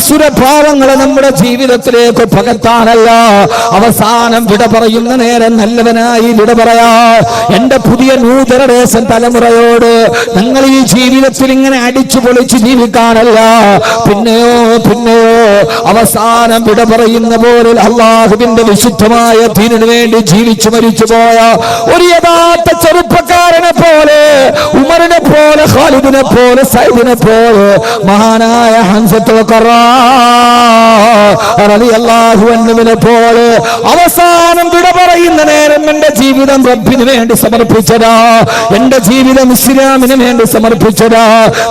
അസുരഭാവങ്ങളെ നമ്മുടെ ജീവിതത്തിലേക്ക് പകർത്താനല്ല, അവസാനം വിട പറയുന്ന നേരം നല്ലവനായി വിട പറയാ. എന്റെ പുതിയ ന്യൂ ജനറേഷൻ തലമുറയോട് ഞങ്ങൾ ഈ ജീവിതത്തിൽ ഇങ്ങനെ അടിച്ചു പൊളിച്ച് ജീവിക്കാനല്ല, പിന്നെയോ അവസാനം വിട പറയുന്ന പോലെ അള്ളാഹുവിന്റെ വിശുദ്ധമായ ദീനിനു വേണ്ടി ജീവിച്ചു മരിച്ചു പോയ ഒരു യഥാർത്ഥ ചെറുപ്പക്കാരനെ പോലെ, ഉമറിനെ പോലെ, ഖാലിദിനെ പോലെ, സൈദിനെ പോലെ, മഹാനായ ഹംസത്തുൽ റളിയല്ലാഹു അൻഹുവിനെ പോലെ അവസാനം വിട പറയുന്ന നേരം എന്റെ ജീവിതം റബ്ബിന് വേണ്ടി സമർപ്പിച്ചതാ, എന്റെ ജീവിതം ഇസ്ലാമിന് വേണ്ടി സമർപ്പിച്ചതാ,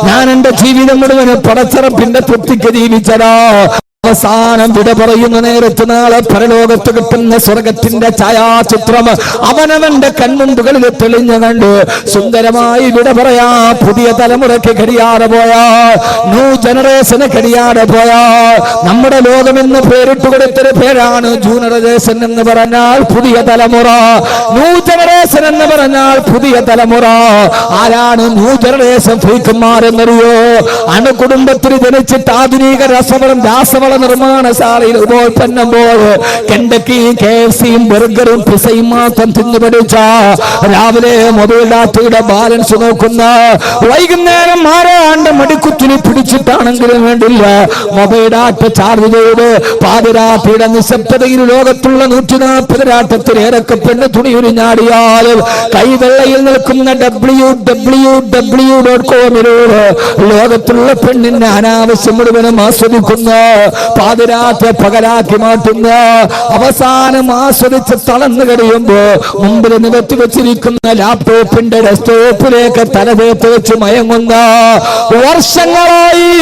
ഞാൻ എന്റെ ജീവിതം മുഴുവൻ പടച്ചറപ്പിന്റെ തൃപ്തിക്ക് ജീവിച്ചതാ. അവസാനം വിട പറയുന്ന നേരത്ത് നാളെ പരലോകത്ത് കിട്ടുന്ന സ്വർഗത്തിന്റെ ഛായാചിത്രം അവനവന്റെ കൺമുമ്പുകളിൽ തെളിഞ്ഞു കണ്ട് സുന്ദരമായി വിട പറയാ. പുതിയ തലമുറയ്ക്ക് കഴിയാതെ പോയാ, ന്യൂ ജനറേഷന് കഴിയാതെ പോയാ. നമ്മുടെ ലോകമെന്ന് പേരിട്ട് കൊടുത്തൊരു പേരാണ് ജനറേഷൻ എന്ന് പറഞ്ഞാൽ പുതിയ തലമുറ, ന്യൂ ജനറേഷൻ എന്ന് പറഞ്ഞാൽ പുതിയ തലമുറ. ആരാണ് ന്യൂ ജനറേഷൻ ഫ്രീക്കന്മാരെന്നറിയോ? അണുകുടുംബത്തിൽ ജനിച്ചിട്ട് ആധുനിക രാസവള നിർമ്മാണശാലയിൽ ഉപോൽപ്പന്നം പോലെ കെൻഡക്കിയും KFCയും ബർഗറും പിസയും മാത്രം തിന്നു പഠിച്ച, രാവിലെ മൊബൈലാറ്റയുടെ ബാലൻസ് നോക്കുന്ന, വൈകുന്നേരം ആരാണ്ട് മടിക്കുറ്റിന് പിടിച്ചിട്ടാണെങ്കിലും വേണ്ടില്ല മൊബൈലാറ്റ ചാർജ് ചെയ്ത് പാതിരാത്രിയുടെ നിശബ്ദതയിൽ ലോകത്തുള്ള 140 രാട്ടത്തിലേറൊക്കെ പെണ്ണ് തുണിയുരിഞ്ഞാടിയാലും കൈവെള്ളയിൽ നിൽക്കുന്ന www.com-ലൂടെ ലോകത്തുള്ള പെണ്ണിന്റെ അനാവശ്യം മുഴുവനും ആസ്വദിക്കുന്ന, പാതിരാത്രി പകലാക്കി മാറ്റുന്ന, അവസാനം ആസ്വദിച്ച് തളർന്നു കഴിയുമ്പോ മുമ്പിൽ നികത്തി വെച്ചിരിക്കുന്ന ലാപ്ടോപ്പിന്റെ ഡെസ്ക്ടോപ്പിലേക്ക് തലതേത്ത് വെച്ച് മയങ്ങുന്ന, വർഷങ്ങളായി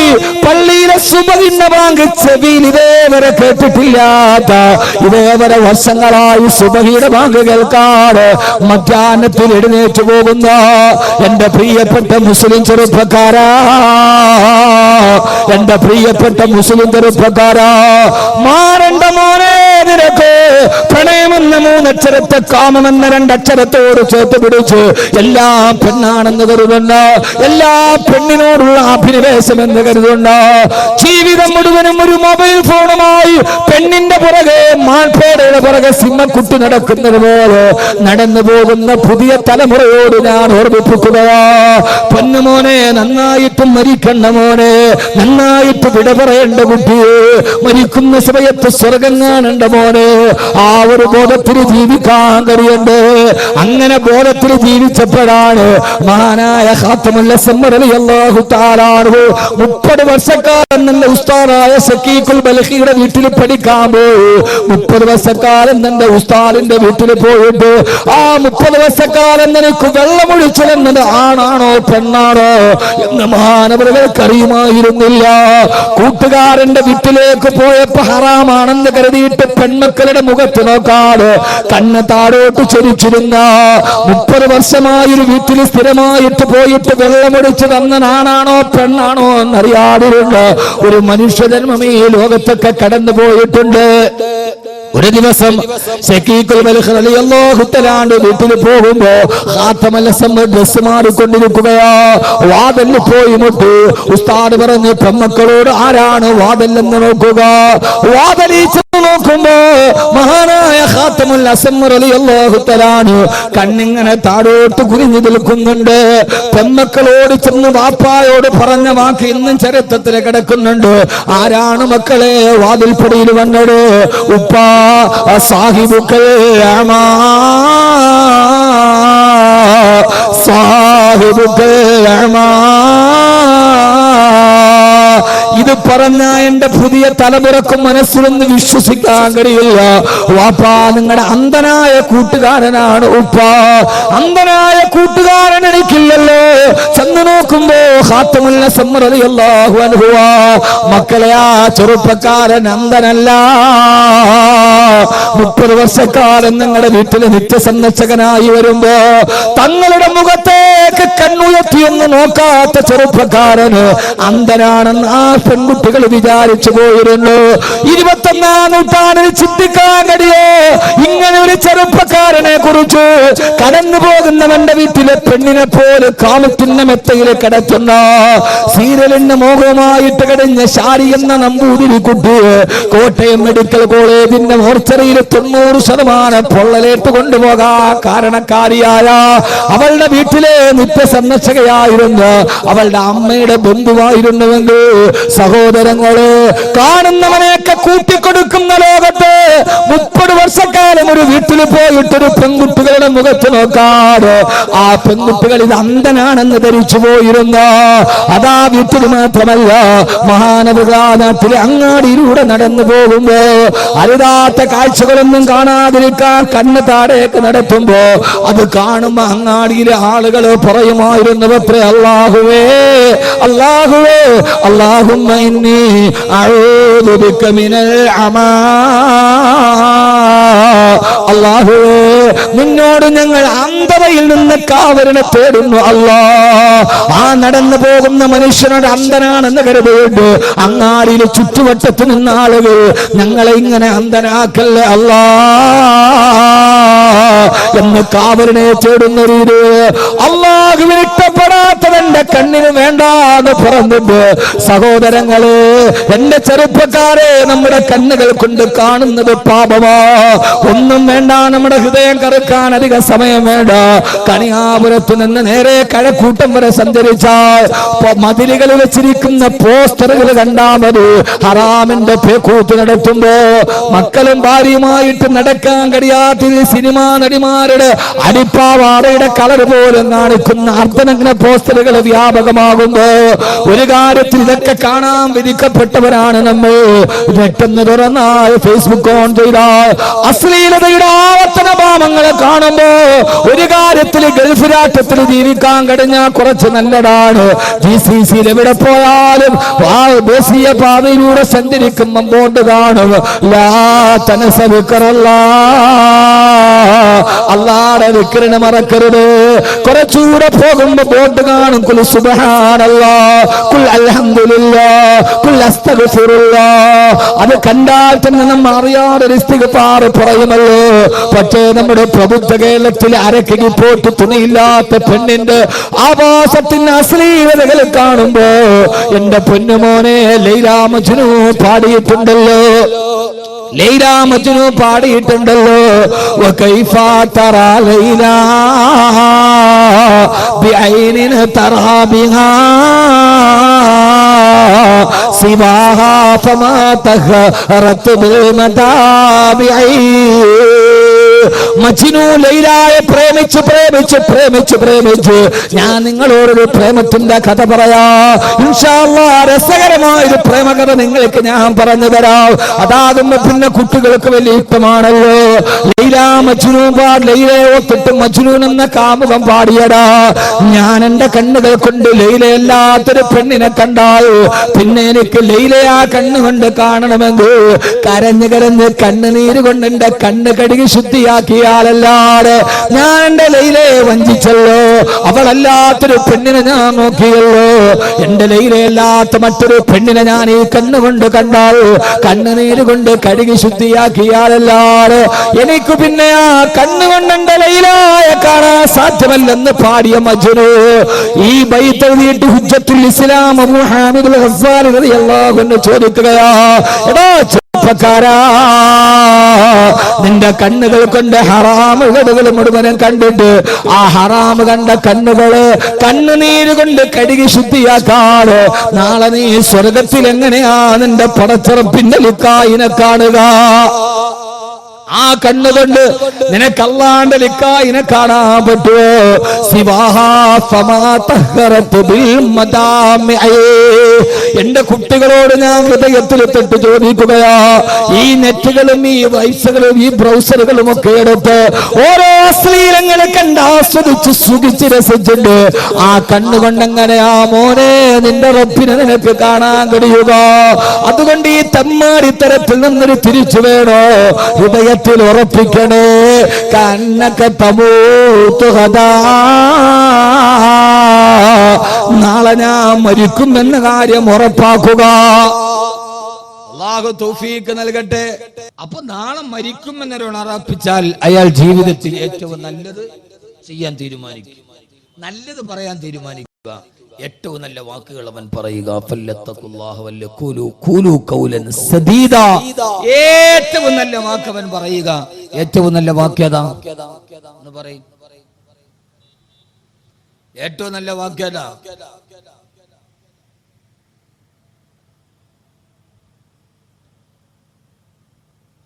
പള്ളിയിലെ സുബഹിന്റെ ബാങ്ക് ചെവിയിൽ ഇതേവരെ കേട്ടിട്ടില്ലാത്ത, ഇതേവരെ വർഷങ്ങളായി സുബഹിയുടെ ബാങ്ക് കേൾക്കാതെ മധ്യാഹ്നത്തിൽ എഴുന്നേറ്റ് പോകുന്ന എന്റെ പ്രിയപ്പെട്ട മുസ്ലിം ചെറുപ്പക്കാരാ, എന്റെ പ്രിയപ്പെട്ട മുസ്ലിം ചെറുപ്പക്കാരാ, മാറണ്ട മോനെ, നിനക്ക് പ്രണയമെന്ന 3 അക്ഷരത്തെ കാമമെന്ന 2 അക്ഷരത്തോട് ചേർത്ത് പിടിച്ച് എല്ലാ പെണ്ണാണെന്ന് കരുതുന്ന, എല്ലാ പെണ്ണിനോടുള്ള അഭിനിവേശം എന്ന് കരുതുന്ന, ജീവിതം മുഴുവനും ഒരു മൊബൈൽ ഫോണുമായി പെണ്ണിന്റെ പുറകെ, മാൻപേടയുടെ പുറകെ സിംഹക്കുട്ടി നടക്കുന്നത് പോലെ നടന്നു പോകുന്ന പുതിയ തലമുറയോട് ഞാൻ ഓർമ്മിപ്പിക്കുകയാ. പൊന്നുമോനെ, നന്നായിട്ട് മരിക്കണ്ട മോനെ, നന്നായിട്ട് വിട പറയേണ്ട കുട്ടിയെ, മരിക്കുന്ന സമയത്ത് സ്വർഗം കാണേണ്ട മോനെ. ആ ഒരു ബോധത്തിൽ ജീവിക്കാൻ കഴിയണ്ടേ? അങ്ങനെ ബോധത്തിൽ ജീവിച്ചപ്പോഴാണ് മഹാനായ ഖാത്തമുൽ അസ്മർ റളിയല്ലാഹു തആല അൻഹു 30 വർഷക്കാലം തന്നെ ഉസ്താദായ സക്കീഖുൽ ബൽഖിയുടെ വീട്ടിൽ പഠിക്കാൻ പോയി. 30 വർഷക്കാലം തന്റെ ഉസ്താദിന്റെ വീട്ടിൽ പോയിട്ട് ആ 30 വർഷക്കാലം നിനക്ക് വെള്ളമൊഴിച്ചെന്നത് ആണാണോ പെണ്ണാണോ എന്ന് മഹാനവറുകൾക്ക് അറിയുമായിരുന്നില്ല. കൂട്ടുകാരന്റെ വീട്ടിലേക്ക് പോയപ്പോ ഹറാമാണെന്ന് കരുതിയിട്ട് പെൺമക്കളുടെ മുഖത്ത് നോക്കാതെ കണ്ണ് താഴോട്ട് ചൊരിച്ചിരുന്ന, 30 വർഷമായൊരു വീട്ടിൽ സ്ഥിരമായിട്ട് പോയിട്ട് വെള്ളമൊടിച്ച് തന്നനാണാണോ പെണ്ണാണോ എന്നറിയാതിരുന്ന ഒരു മനുഷ്യജന്മം ഈ ലോകത്തൊക്കെ കടന്നു പോയിട്ടുണ്ട്. ഒരു ദിവസം സക്കീഖുൽ ബൽഖ് റളിയല്ലാഹു തആല വീട്ടിൽ പോകുമ്പോ ഖാത്തമുൽ അസ്മർ ഡ്രസ് മാറിക്കൊണ്ടിരിക്കുകയാ. വാതിലിൽ പോയി മുട്ടി. ഉസ്താദ് പറഞ്ഞു, പെൺമക്കളോട് ആരാണ് വാതിലെന്ന് നോക്കുക. വാതിലിൽ ചെന്ന് നോക്കുമ്പോ മഹാനായ ഖാത്തമുൽ അസ്മർ റളിയല്ലാഹു തആല കണ്ണിങ്ങനെ താഴോട്ട് കുനിഞ്ഞു നിൽക്കുന്നുണ്ട്. പെൺമക്കളോട് ചെന്ന് വാപ്പായോട് പറഞ്ഞ വാക്ക് ഇന്നും ചരിത്രത്തിൽ കിടക്കുന്നുണ്ട്. ആരാണ് മക്കളെ വാതിൽപ്പടിയിൽ വന്നത്? ഉപ്പാ സാഹിബുക്കൽ അമാ, സാഹിബുക്കൽ അമാ. ഇത് പറഞ്ഞ എന്റെ പുതിയ തലമുറക്ക് മനസ്സിലൊന്ന് വിശ്വസിക്കാൻ കഴിയില്ല. വാപ്പാ, നിങ്ങളുടെ അന്ധനായ കൂട്ടുകാരനാണ് ഉപ്പ. അന്ധനായ കൂട്ടുകാരൻ എനിക്കില്ലല്ലോ. ചെന്ന് നോക്കുമ്പോ ഖാത്തമുൽ അസ്മർ റളിയല്ലാഹു അൻഹു, മക്കളെ ആ ചെറുപ്പക്കാരൻ അന്ധനല്ല. 30 വർഷക്കാലം നിങ്ങളുടെ വീട്ടിൽ നിത്യസന്ദർശകനായി വരുമ്പോ തങ്ങളുടെ മുഖത്തേക്ക് കണ്ണുയർത്തിയൊന്ന് നോക്കാത്ത ചെറുപ്പക്കാരന് അന്ധനാണെന്ന് ആ പെൺകുട്ടികൾ വിചാരിച്ചു പോയിരുന്നു 21ാം നൂറ്റാണ്ടിൽ ചിന്തിക്കാൻ കഴിയോ ഇങ്ങനെ ഒരു ചെറുപ്പക്കാരനെ കുറിച്ച്? കടന്നു പോകുന്നവന്റെ വീട്ടിലെ പെണ്ണിനെ പോലെ കാമത്തിന്റെ മെത്തയിൽ കിടത്തുന്ന സീരിയലിന്റെ മോഹമായിട്ട് കഴിഞ്ഞ ഷാരി എന്ന നമ്പൂതിരി കുട്ടി കോട്ടയം മെഡിക്കൽ കോളേജിന്റെ മോർച്ചറിയിൽ 90% പൊള്ളലേറ്റ് കൊണ്ടുപോകാൻ കാരണക്കാരിയായ അവളുടെ വീട്ടിലെ നിത്യസന്ദർശകയായിരുന്നു അവളുടെ അമ്മയുടെ ബന്ധുവായിരുന്നുവെങ്കിൽ സഹോദരങ്ങള് കാണുന്നവനെയൊക്കെ കൂട്ടിക്കൊടുക്കുന്ന ലോകത്ത് 30 വർഷക്കാലം ഒരു വീട്ടിൽ പോയിട്ടൊരു പെൺകുട്ടികളുടെ മുഖത്ത് നോക്കാതെ ആ പെൺകുട്ടികൾ ഇത് അന്ധനാണെന്ന് ധരിച്ചു പോയിരുന്ന അതാ വീട്ടിൽ മാത്രമല്ല മഹാനഗര നാട്ടിലെ അങ്ങാടിയിലൂടെ നടന്നു പോകുമ്പോ അരുതാത്ത കാഴ്ചകളൊന്നും കാണാതിരിക്കാൻ കണ്ണ് താഴേക്ക് നടത്തുമ്പോ അത് കാണുമ്പോ അങ്ങാടിയിലെ ആളുകൾ പറയുമായിരുന്നു അത്രേ അല്ലാഹുവേ അല്ലാഹുവേ അല്ലാഹുമ്മ ഇന്നി അഊദു ബിക മിനൽ അമാ അല്ലാഹുവേ നിന്നോട് ഞങ്ങൾ അന്ധതയിൽ നിന്ന് കാവലിനെ തേടുന്നു അല്ലാ. ആ നടന്നു പോകുന്ന മനുഷ്യനോട് അന്ധനാണെന്ന് കരുതിയിട്ട് അങ്ങാടിയിൽ ചുറ്റുവട്ടത്ത് നിന്ന ആളുകൾ ഞങ്ങളെ ഇങ്ങനെ അന്ധനാക്കല്ലേ അല്ലാ എന്ന് കാവലിനെ തേടുന്ന രീതി അല്ലാഹുവിന് ഇഷ്ടപ്പെടാത്തതെന്റെ കണ്ണിന് വേണ്ടാന്ന് പറഞ്ഞിട്ട് സഹോദരങ്ങള് എന്റെ ചെറുപ്പക്കാരെ നമ്മുടെ കണ്ണുകൾ കൊണ്ട് കാണുന്നത് പാപമാ. ഒന്നും വേണ്ട, നമ്മുടെ ഹൃദയം കറുക്കാൻ അധിക സമയം വേണ്ട. കണിയാപുരത്ത് നിന്ന് നേരെ കഴക്കൂട്ടം വരെ സഞ്ചരിച്ചാൽ മതിലുകൾ വെച്ചിരിക്കുന്ന പോസ്റ്ററുകൾ കണ്ടാൽ മതി. ഹറാമിന്റെ പേക്കൂത്ത് നടത്തുമ്പോ മക്കളും ഭാര്യയുമായിട്ട് നടക്കാൻ കഴിയാത്ത സിനിമാ നടിമാരുടെ അടിപ്പാവാടയുടെ കളർ പോലും കാണിക്കുന്ന അർദ്ധനഗ്ന പോസ്റ്ററുകൾ വ്യാപകമാകുമ്പോ ഒരു കാര്യത്തിൽ ഇതൊക്കെ കാണാൻ വിധിക്കപ്പെട്ടവരാണ് നമ്മൾ. പെട്ടെന്ന് തുറന്നാൽ ഫേസ്ബുക്ക് ഓൺ ചെയ്താൽ അശ്ലീലതയുടെ ആവർത്തന ഭാവങ്ങളെ കാണുമ്പോ ഒരു കാര്യത്തിൽ ഗൾഫ് രാഷ്ട്രത്തിൽ ജീവിക്കാൻ കഴിഞ്ഞാൽ കുറച്ച് നല്ലതാണ്. GCC എവിടെ പോയാലും ദേശീയ പാതയിലൂടെ സഞ്ചരിക്കുമ്പോൾ ബോർഡ് കാണും ലാ തനസ ദിക്റല്ലാ, അല്ലാഹുവിന്റെ ദിക്റിനെ മറക്കരുത്. കുറച്ചുകൂടെ പോകുമ്പോ ബോർഡ് കാണും ഖുൽ സുബ്ഹാനല്ലാഹ്, ഖുൽ അൽഹംദുലില്ലാഹ്, ഖുൽ അസ്തഗ്ഫിറുല്ലാഹ്. അത് കണ്ടാൽ തന്നെ നമ്മൾ അറിയാതെ ഇസ്തിഗ്ഫാർ പറയുമല്ലോ. പക്ഷേ നമ്മുടെ പ്രബുദ്ധ കേരളത്തിൽ അരക്കിന് പോട്ട് തുണിയില്ലാത്ത പെണ്ണിന്റെ ആവാസത്തിന് അശ്ലീലതകൾ കാണുമ്പോ എന്റെ പൊന്നുമോനെ Laila Majnu പാടിയിട്ടുണ്ടല്ലോ, Laila Majnu പാടിയിട്ടുണ്ടല്ലോ. വകൈഫ തറാ Laila ബിഐനിൻ തറാ ബിഹാ സിവാഹാ ഫമാ തഖറത് ബിൽ മതാബിഇ. മജ്നു ലൈലായെ പ്രേമിച്ച് പ്രേമിച്ച് പ്രേമിച്ച് പ്രേമിച്ച് ഞാൻ നിങ്ങളോടൊരു പ്രേമത്തിന്റെ കഥ പറയാ. ഇൻഷാ അല്ലാഹ് രസകരമായൊരു പ്രേമകഥ നിങ്ങൾക്ക് ഞാൻ പറഞ്ഞു തരാം. അതാകുമ്പോ പിന്നെ കുട്ടികൾക്ക് വലിയ ഇഷ്ടമാണല്ലോ. ലൈലാ മജ്നു ലൈലയെ ഓർത്തിട്ട് മജ്നൂൻ എന്ന കാമുകം പാടിയടാ. ഞാൻ എന്റെ കണ്ണുകൾ കൊണ്ട് ലൈലയല്ലാത്തൊരു പെണ്ണിനെ കണ്ടാൽ പിന്നെ എനിക്ക് ലൈലയെ ആ കണ്ണുകൊണ്ട് കാണണമെങ്കിൽ കരഞ്ഞ് കരഞ്ഞ് കണ്ണുനീര് കൊണ്ട് എന്റെ കണ്ണ് കഴുകി ശുദ്ധിയാക്കിയാലല്ലാതെ ഞാൻ എന്റെ ലൈലയെ വഞ്ചിച്ചല്ലോ. അവളല്ലാത്തൊരു പെണ്ണിനെ ഞാൻ നോക്കിയല്ലോ. എന്റെ ലൈലയല്ലാത്ത മറ്റൊരു പെണ്ണിനെ ഞാൻ ഈ കണ്ണുകൊണ്ട് കണ്ടാൽ കണ്ണുനീര് കൊണ്ട് കഴുകി ശുദ്ധിയാക്കിയാലല്ലാതെ എനിക്ക് പിന്നെ ആ കണ്ണുകൊണ്ട് എന്റെ ലൈലയെ കാണാൻ സാധ്യമല്ലെന്ന് പാടിയ മജ്നു ഈ ബൈത്ത് എഴുതിയിട്ട് ഹുജ്ജത്തുൽ ഇസ്ലാം അബൂ ഹാമിദുൽ ഗസ്സാലി റളിയല്ലാഹു അൻഹു ചോദിക്കുകയാ, എടാ ചെറുപ്പക്കാരാ, നിന്റെ കണ്ണുകൾ കൊണ്ട് ഹറാമുകൾ മുഴുവനും കണ്ടിട്ട് ആ ഹറാമ് കണ്ട കണ്ണുകള് കണ്ണുനീര് കൊണ്ട് കഴുകി ശുദ്ധിയാക്കാറ് നാളെ നീ സ്വർഗത്തിൽ എങ്ങനെയാ നിന്റെ പടച്ചിറപ്പിന്റെ ലിക്കായിനെ കാണുക? ആ കണ്ണുകൊണ്ട് നിനക്ക് അല്ലാഹുവിന്റെ ലിക്കായിനെ കാണാൻ പറ്റുമോ? സിവാഹാ ഫമാ തഹറതു ബിൽ മദാമിഇ. എന്റെ കുട്ടികളോട് ഞാൻ ഹൃദയത്തിൽ തൊട്ട് ചോദിക്കുകയാ, ഈ നെറ്റുകളും ഈ വൈസുകളും ഈ ബ്രൗസറുകളും ഒക്കെ എടുത്ത് ഓരോ അശ്ലീലങ്ങളെ കണ്ട് ആസ്വദിച്ച് സുഖിച്ച് രസിച്ചിട്ട് ആ കണ്ണുകൊണ്ടെങ്ങനെയാ മോനെ നിന്റെ റബ്ബിനെ നിനക്ക് കാണാൻ കഴിയുക? അതുകൊണ്ട് ഈ തമ്മാടിത്തരത്തിൽ നിന്നൊരു തിരിച്ചു വേണോ? ഹൃദയ ഉറപ്പിക്കണേ. കണ്ണക്ക തമൂത്തു ഹദാ നാളെ ഞാൻ മരിക്കുമെന്ന കാര്യം ഉറപ്പാക്കുക. അല്ലാഹു തൗഫീഖ് നൽകട്ടെ. അപ്പൊ നാളെ മരിക്കുമെന്നൊരു ഉറപ്പിച്ചാൽ അയാൾ ജീവിതത്തിൽ ഏറ്റവും നല്ലത് ചെയ്യാൻ തീരുമാനിക്കും, നല്ലത് പറയാൻ തീരുമാനിക്കുക, ഏറ്റവും നല്ല വാക്കുകൾ അവൻ പറയുക. ഏറ്റവും നല്ല വാക്ക് അവൻ പറയുക. ഏറ്റവും നല്ല വാക്യത എന്ന് പറയും. ഏറ്റവും നല്ല വാക്യത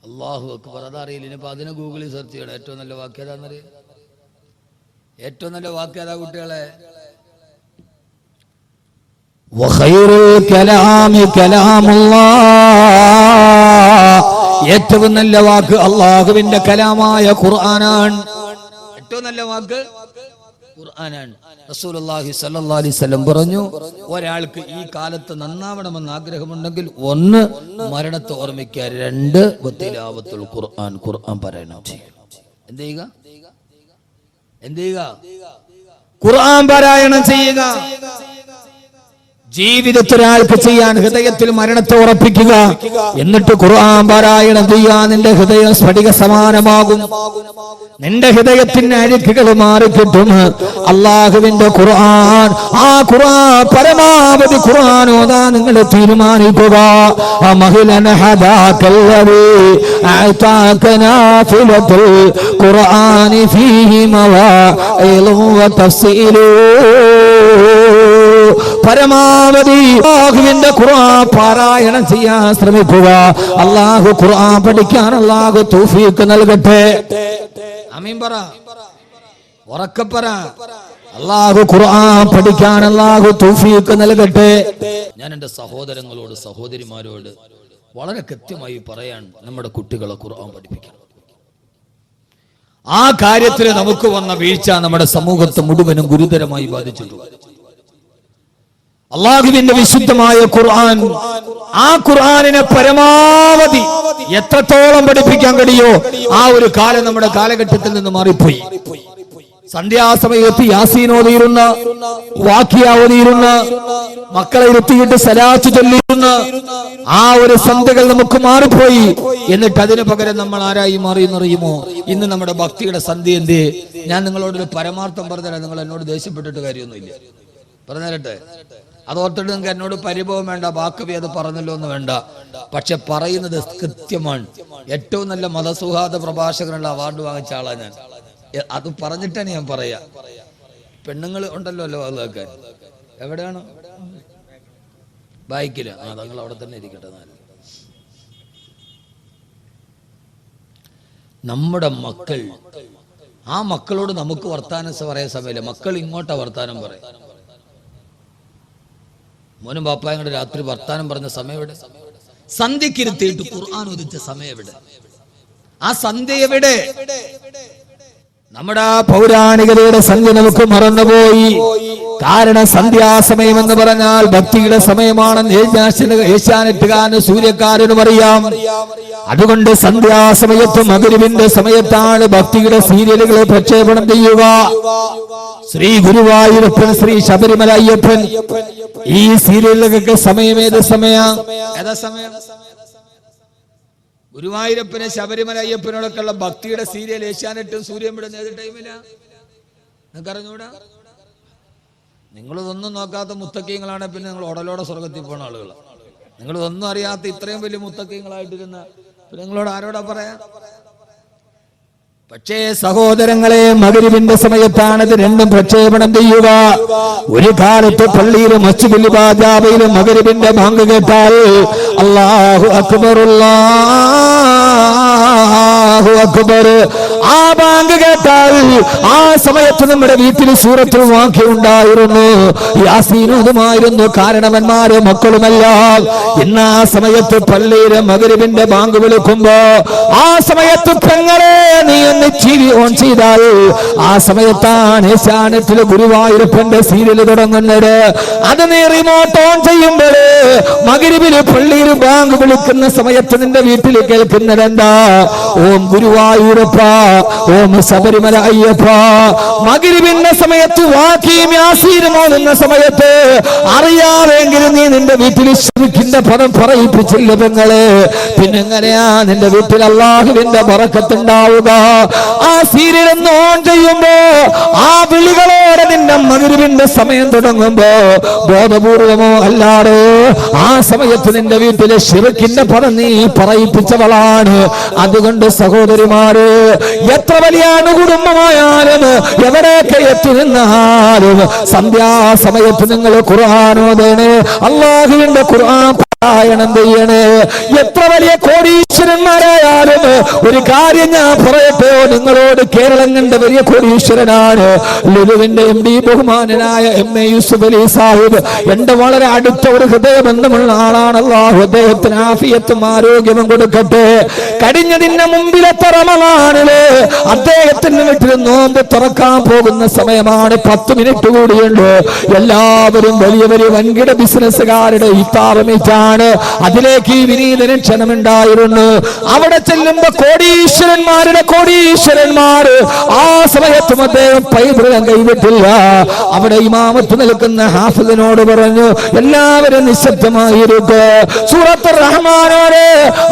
അല്ലാഹു അക്ബർ. അതറിയില്ല, ഇനിയിപ്പോ അതിനെ ഗൂഗിളിൽ സെർച്ച് ചെയ്യണം. ഏറ്റവും നല്ല വാക്യത എന്നറിയാം. ഏറ്റവും നല്ല വാക്യത കുട്ടികളെ, ഏറ്റവും നല്ല വാക്ക് അള്ളാഹുവിന്റെ കലാമായ ഖുർആനാണ്. ഏറ്റവും നല്ല വാക്ക് ഖുർആനാണ്. റസൂലുള്ളാഹി സ്വല്ലല്ലാഹു അലൈഹി വസല്ലം പറഞ്ഞു, ഒരാൾക്ക് ഈ കാലത്ത് നന്നാവണമെന്ന് ആഗ്രഹമുണ്ടെങ്കിൽ ഒന്ന് മരണത്തെ ഓർമ്മിക്കുക, രണ്ട് തിലാവത്തുൽ ഖുർആൻ, ഖുർആൻ പാരായണം ചെയ്യുക. എന്ത് ചെയ്യുക? എന്ത് ചെയ്യുക? ഖുർആൻ പാരായണം ചെയ്യുക. ജീവിതത്തിൽ ഒരാൾക്ക് ചെയ്യാൻ ഹൃദയത്തിൽ മരണത്തെ ഉറപ്പിക്കുക, എന്നിട്ട് ഖുർആൻ പാരായണം ചെയ്യാൻ നിന്റെ ഹൃദയം സ്ഫടിക സമാനമാകും. നിന്റെ ഹൃദയത്തിന്റെ അഴുക്കുകൾ മാറിക്കിട്ടും. അള്ളാഹുവിന്റെ ഖുർആൻ, ആ ഖുർആൻ പരമാവധി ഖുർആൻ ഓതാൻ നിങ്ങൾ തീരുമാനിക്കുക. ഖുർആനി ഫീഹി മവാഇദു വതഫ്സീലു. പരമാവധി അല്ലാഹുവിന്റെ ഖുർആൻ പാരായണം ചെയ്യാൻ ശ്രമിക്കുക. അല്ലാഹു ഖുർആൻ പഠിക്കാൻ അല്ലാഹു തൗഫീഖ് നൽകട്ടെ. ആമീൻ പറ, ഉറക്കെ പറ. അല്ലാഹു ഖുർആൻ പഠിക്കാൻ അല്ലാഹു തൗഫീഖ് നൽകട്ടെ. ഞാൻ എൻ്റെ സഹോദരങ്ങളോട് സഹോദരിമാരോട് വളരെ കൃത്യമായി പറയാൻ, നമ്മുടെ കുട്ടികളെ ഖുർആൻ പഠിപ്പിക്കണം. ആ കാര്യത്തിൽ നമുക്ക് വന്ന വീഴ്ച നമ്മുടെ സമൂഹത്തെ മുഴുവനും ഗുരുതരമായി ബാധിച്ചിട്ടുണ്ട്. അള്ളാഹുവിന്റെ വിശുദ്ധമായ ഖുർആൻ, ആ ഖുർആനിനെ പരമാവധി എത്രത്തോളം പഠിപ്പിക്കാൻ കഴിയോ ആ ഒരു കാലം നമ്മുടെ കാലഘട്ടത്തിൽ നിന്ന് മാറിപ്പോയി. സന്ധ്യാസമയത്ത് യാസീൻ ഓതിയിരുന്ന, വാഖിയ ഓതിയിരുന്ന, മക്കളെ ഇരുത്തിയിട്ട് സലാത്ത് ചൊല്ലിയിരുന്ന ആ ഒരു സന്ധ്യകൾ നമുക്ക് മാറിപ്പോയി. എന്നിട്ട് അതിന് പകരം നമ്മൾ ആരായി മാറിയെന്നറിയുമോ? ഇന്ന് നമ്മുടെ ഭക്തിയുടെ സന്ധ്യ എന്തേ? ഞാൻ നിങ്ങളോടൊരു പരമാർത്ഥം പറഞ്ഞുതരാം. നിങ്ങൾ എന്നോട് ദേഷ്യപ്പെട്ടിട്ട് കാര്യമൊന്നുമില്ല, പറഞ്ഞുതരട്ടെ. അതോർത്തിട്ട് നിങ്ങൾക്ക് എന്നോട് പരിഭവം വേണ്ട, ബാക്കി അത് പറഞ്ഞല്ലോ എന്ന് വേണ്ട. പക്ഷെ പറയുന്നത് കൃത്യമാണ്. ഏറ്റവും നല്ല മതസൗഹാർദ്ദ പ്രഭാഷകനുള്ള അവാർഡ് വാങ്ങിച്ച ആളാ ഞാൻ. അത് പറഞ്ഞിട്ടാണ് ഞാൻ പറയാ. പെണ്ണുങ്ങൾ ഉണ്ടല്ലോ അല്ലോ അതൊക്കെ, എവിടെയാണ്? ബൈക്കില്. ആ, തങ്ങൾ അവിടെ തന്നെ ഇരിക്കട്ടെ. നമ്മുടെ മക്കൾ, ആ മക്കളോട് നമുക്ക് വർത്താനം പറയാൻ സമയമില്ല. മക്കൾ ഇങ്ങോട്ടാ വർത്താനം പറയും. മോനും ബാപ്പായും കൂടെ രാത്രി വർത്താനം പറഞ്ഞ സമയം എവിടെ? സന്ധ്യക്കിരുത്തിയിട്ട് ഖുർആൻ ഓതിച്ച സമയം എവിടെ? ആ സന്ധ്യ എവിടെ? നമ്മുടെ പൗരാണികതയുടെ സന്ധ്യ നമുക്ക് മറന്നുപോയി. കാരണം സന്ധ്യാസമയം എന്ന് പറഞ്ഞാൽ ഭക്തിയുടെ സമയമാണെന്ന് ഏഷ്യാനെറ്റുകാരന് സൂര്യക്കാരനും അറിയാം. അതുകൊണ്ട് സന്ധ്യാസമയത്തും മഗ്‌രിബിന്റെ സമയത്താണ് ഭക്തിയുടെ സീരിയലുകളെ പ്രക്ഷേപണം ചെയ്യുക. ശ്രീ ഗുരുവായൂരപ്പൻ, ശ്രീ ശബരിമല അയ്യപ്പൻ, ഈ സീരിയലുകൾക്ക് സമയം ഏത് സമയം? ഏതാ സമയം? ഗുരുവായൂരപ്പന്, ശബരിമല അയ്യപ്പനോടൊക്കെയുള്ള ഭക്തിയുടെ സീരിയൽ ഏഷ്യാനെറ്റും സൂര്യൻ വിടുന്ന ഏത് ടൈമിലാ നിങ്ങൾക്ക് അറിഞ്ഞൂടാ? നിങ്ങളിതൊന്നും നോക്കാത്ത മുത്തക്കീങ്ങളാണ് പിന്നെ നിങ്ങൾ ഉടലോടെ സ്വർഗത്തിൽ പോണ ആളുകൾ. നിങ്ങളിതൊന്നും അറിയാത്ത ഇത്രയും വലിയ മുത്തക്കീങ്ങളായിട്ടിരുന്ന നിങ്ങളോട് ആരോടാ പറയാ? പക്ഷേ സഹോദരങ്ങളെ, മഗ്‌രിബിന്റെ സമയത്താണിത് രണ്ടും പ്രക്ഷേപണം ചെയ്യുക. ഒരു കാലത്ത് പള്ളിയിലും മസ്ജിദുൽ ഇബാദയിലും മഗ്‌രിബിന്റെ ബാങ്ക് കേട്ടാൽ അല്ലാഹു അക്ബർ, അല്ലാഹു അക്ബർ, ആ ബാങ്ക് കേട്ടാൽ ആ സമയത്ത് നമ്മുടെ വീട്ടിൽ സൂറത്തുൽ വാഖിയ ഉണ്ടായിരുന്നു, യാസീനുമായിരുന്നു കാരണവന്മാരെ മക്കളുമെല്ലാം. ഇന്ന് ആ സമയത്ത് പള്ളിയിലെ മഗ്‌രിബിന്റെ ബാങ്ക് വിളിക്കുമ്പോ ആ സമയത്ത് പെങ്ങളെ നീ TV ഓൺ ചെയ്താൽ ആ സമയത്താണ് ഏഷ്യാനെറ്റിലെ ഗുരുവായൂരപ്പന്റെ സീരിയൽ തുടങ്ങുന്നത്. അത് നീ റിമോട്ട് ഓൺ ചെയ്യുമ്പോൾ മഗ്‌രിബിൽ പള്ളിയിൽ ബാങ്ക് വിളിക്കുന്ന സമയത്ത് നിന്റെ വീട്ടിൽ കേൾക്കുന്നത് എന്താ? ഓം ഗുരുവായൂരപ്പ, ഓ ശബരിമല അയ്യപ്പ മഗ്രിബിന്റെ സമയത്ത് വാഖീം യാസീൻ ഓതുന്ന സമയത്ത് അറിയാതെങ്കിലും നീ നിന്റെ വീട്ടിൽ ശിർക്കിന്റെ പദം പറയിപ്പിച്ചില്ല പെങ്ങളെ. പിന്നെങ്ങനെയാ നിന്റെ വീട്ടിൽ അല്ലാഹുവിന്റെ ബറക്കത്ത് ഉണ്ടാവുക? ആ സീരിയൽ ഓൺ ചെയ്യുമ്പോ ആ വിളികളോടെ നിന്റെ മഗ്രിബിന്റെ സമയം തുടങ്ങുമ്പോ ബോധപൂർവമോ അല്ലാതെ ആ സമയത്ത് നിന്റെ വീട്ടിലെ ശിർക്കിന്റെ പദം നീ പറയിപ്പിച്ചവളാണ്. അതുകൊണ്ട് സഹോദരിമാര്, എത്ര വലിയ അണുകുടുംബമായാലും എവിടെയൊക്കെ എത്തി നിന്നാലും സന്ധ്യാസമയത്ത് നിങ്ങൾ ഖുർആൻ ഓതണേ, അല്ലാഹുവിന്റെ ഖുർആൻ പാരായണം ചെയ്യണേ. എത്ര വലിയ കോടീശ്വരന്മാരായാലും ഒരു കാര്യം ഞാൻ പറയട്ടെ, നിങ്ങളോട് കേരളം കണ്ട വലിയ കോടീശ്വരനാണ് ലുലുവിന്റെ MD ബഹുമാനനായ MA യൂസുഫ് അലി സാഹിബ്. എന്റെ വളരെ അടുത്ത ഒരു ഹൃദയബന്ധമുള്ള ആളാണ്. അല്ലാഹു അദ്ദേഹത്തിന് ആഫിയത്തും ആരോഗ്യവും കൊടുക്കട്ടെ. കഴിഞ്ഞതിന്റെ മുമ്പിലത്തെ റമളാനില് അദ്ദേഹത്തിന്റെ വീട്ടിൽ നോമ്പ് തുറക്കാൻ പോകുന്ന സമയമാണ്. 10 മിനിറ്റ് കൂടിയുണ്ട്. എല്ലാവരും വലിയ വലിയ വൻകിട ബിസിനസ്സുകാരുടെ ഇഫ്താർ അതിലേക്ക് ഈ വിനീതന് ക്ഷണമുണ്ടായിരുന്നു. അവിടെ ചെല്ലുമ്പോ കോടീശ്വരന്മാരുടെ കോടീശ്വരന്മാർ ആ സമയത്തും അദ്ദേഹം പൈതൃകം കൈവിട്ടില്ല. അവിടെ ഇമാമത്ത് നിൽക്കുന്ന ഹാഫിദിനോട് പറഞ്ഞു, എല്ലാവരും നിശബ്ദമായിരിക്കുക. സൂറത്തുർ റഹ്മാനോട്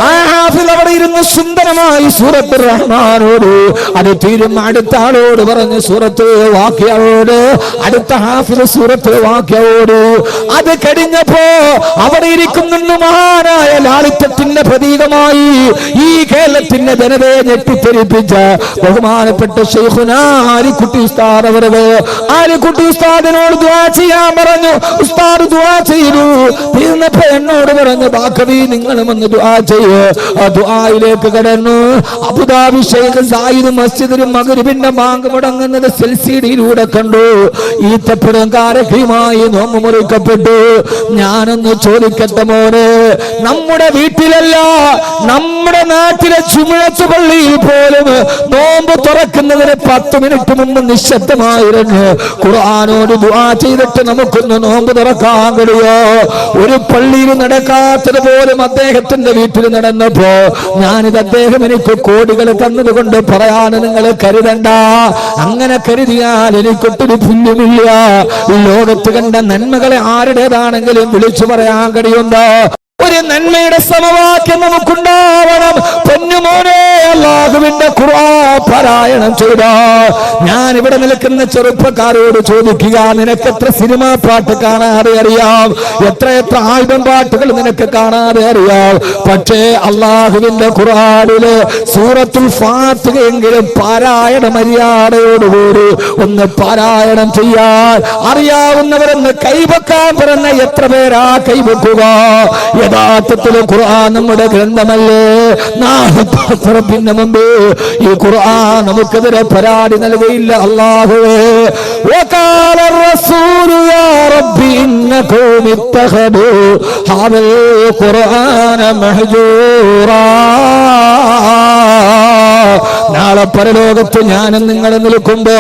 ആ ഹാഫിദ് അവിടെ ഇരുന്ന് സുന്ദരമായി സൂറത്തുർ റഹ്മാനോട് അത് തീരും അടുത്ത ആളോട് പറഞ്ഞു സൂറത്തുൽ വാഖിയയോട്, അടുത്ത ഹാഫിദ് സൂറത്തുൽ വാഖിയയോട്. അത് കഴിഞ്ഞപ്പോ അവിടെ ഇരിക്കുന്ന മഹാനായ ലാളിത്യത്തിന്റെ പ്രതീകമായി ഈ കേരളത്തിന്റെ ജനതയെ ഞെട്ടിത്തെരിപ്പിച്ച ബഹുമാനപ്പെട്ട ശൈഖുനാ ആലിക്കുട്ടി ഉസ്താദ് അവരുടെ ആലിക്കുട്ടി ഉസ്താദിനോട് ദുആ ചെയ്യാൻ പറഞ്ഞു. ഉസ്താദ് ദുആ ചെയ്തു. തീർന്നപ്പോ എന്നോട് പറഞ്ഞു, ബാക്കവി നിങ്ങളും ഒന്ന് ദുആ ചെയ്യ്. ആ ദുആയിലേക്ക് കടന്നു. അബുദാബി ശൈഖ് സായിദ് മസ്ജിദിലും മഗ്രിബിന്റെ ബാങ്ക് മുടങ്ങുന്നത് സെൽസിഡിയിലൂടെ കണ്ടു. ഈത്തപ്പഴം കാരക്കയുമായി നോമ്പ് മുറിക്കപ്പെട്ടു. ഞാനൊന്ന് ചോദിക്കട്ടെ മോനെ, നമ്മുടെ വീട്ടിലല്ല നമ്മുടെ നാട്ടിലെ ചുമഴത്ത് പള്ളിയിൽ പോലും നോമ്പ് തുറക്കുന്നതിന് 10 മിനിറ്റ് മുമ്പ് നിശബ്ദമായിരുന്നു ഖുർആനോട് ദുആ ചെയ്തിട്ട് നമുക്കൊന്ന് നോമ്പ് തുറക്കാൻ കഴിയോ? ഒരു പള്ളിയിൽ നടക്കാത്തത് പോലും അദ്ദേഹത്തിന്റെ വീട്ടിൽ നടന്നപ്പോ ഞാനിത് അദ്ദേഹം എനിക്ക് കോടികൾ തന്നതുകൊണ്ട് പറയാൻ നിങ്ങൾ കരുതണ്ട. അങ്ങനെ കരുതിയാൽ എനിക്കൊട്ടൊരു പുല്ലുമില്ല. ലോകത്ത് കണ്ട നന്മകളെ ആരുടേതാണെങ്കിലും വിളിച്ചു പറയാൻ കഴിയുണ്ടോ? ഒരു നന്മയുടെ സമവാക്യം നമുക്കുണ്ടാവണം. പൊന്നുമോനെ, അല്ലാഹുവിന്റെ ഖുർആൻ പാരായണം ചെയ്താ ഞാൻ ഇവിടെ നിൽക്കുന്ന ചെറുപ്പക്കാരോട് ചോദിക്കുക, നിനക്ക് എത്ര സിനിമാ പാട്ട് കാണാതെ അറിയാം? എത്ര ആൽബം പാട്ടുകൾ നിനക്ക് കാണാതെ അറിയാം? പക്ഷേ അല്ലാഹുവിന്റെ ഖുർആനില് സൂറത്തുൽ ഫാത്തിഹയെങ്കിലും പാരായണ മര്യാദയോടുകൂടി ഒന്ന് പാരായണം ചെയ്യാൻ അറിയാവുന്നവരെന്ന് കൈവക്കാൻ പറഞ്ഞ എത്ര പേരാ കൈവക്കുക? യഥാർത്ഥത്തിൽ ഖുർആൻ നമ്മുടെ ഗ്രന്ഥമല്ലേ? നാളെ മുമ്പ് ഈ ഖുർആൻ നമുക്കെതിരെ പരാതി നൽകയില്ല. അല്ലാഹുവേ, വഖാല റസൂലു യാ റബ്ബി ഇന്നകും ഇത്തഖദു ഹാദൽ ഖുർആന മഹ്ജൂറാ. നാളെ പരലോകത്ത് ഞാനും നിങ്ങൾ നിൽക്കുമ്പോ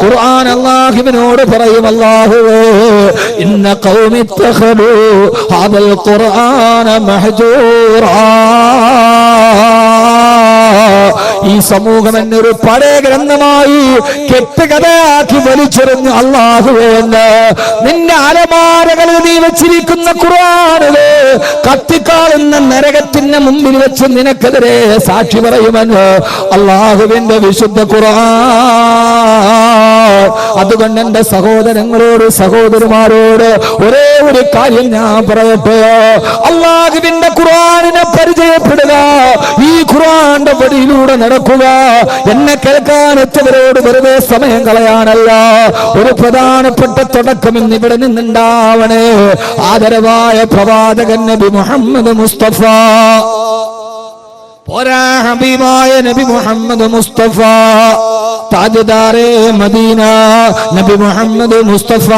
ഖുർആൻ അല്ലാഹുവിനോട് പറയും, അല്ലാഹുവേ ഇന്ന ഖൗമി ഇത്തഖദു ഹാദൽ ഖുർആന മഹ്ജൂറാ. ഈ സമൂഹം എന്നൊരു പഴയ ഗ്രന്ഥമായി കെട്ടുകഥയാക്കി വലിച്ചെറിഞ്ഞു. അല്ലാഹുവേ, നിന്റെ അലമാരകളിൽ നീ വെച്ചിരിക്കുന്ന ഖുർആനിലെ കത്തിക്കാളുന്ന നരകത്തിന്റെ മുമ്പിൽ വെച്ച് നിനക്കെതിരെ സാക്ഷി പറയുമെന്ന് അല്ലാഹുവിന്റെ വിശുദ്ധ ഖുർആൻ. അതുകൊണ്ട് എന്റെ സഹോദരങ്ങളോട് സഹോദരിമാരോട് ഒരേ ഒരു കാര്യം ഞാൻ പറയട്ടെ, അല്ലാഹുവിന്റെ ഖുർആനിനെ പരിചയപ്പെടുക, ഈ ഖുർആന്റെ വഴിയിലൂടെ നടക്കുക. എന്നെ കേൾക്കാനെത്തവരോട് വെറുതെ സമയം കളയാനല്ല, ഒരു പ്രധാനപ്പെട്ട തുടക്കം ഇന്ന് ഇവിടെ നിന്നുണ്ടാവണേ. ആദരവായ പ്രവാചകൻ നബി മുഹമ്മദ് മുസ്തഫ, പോരാ ഹബീബായ നബി മുഹമ്മദ് മുസ്തഫ, താജ്ദാരെ മദീന നബി മുഹമ്മദ് മുസ്തഫ.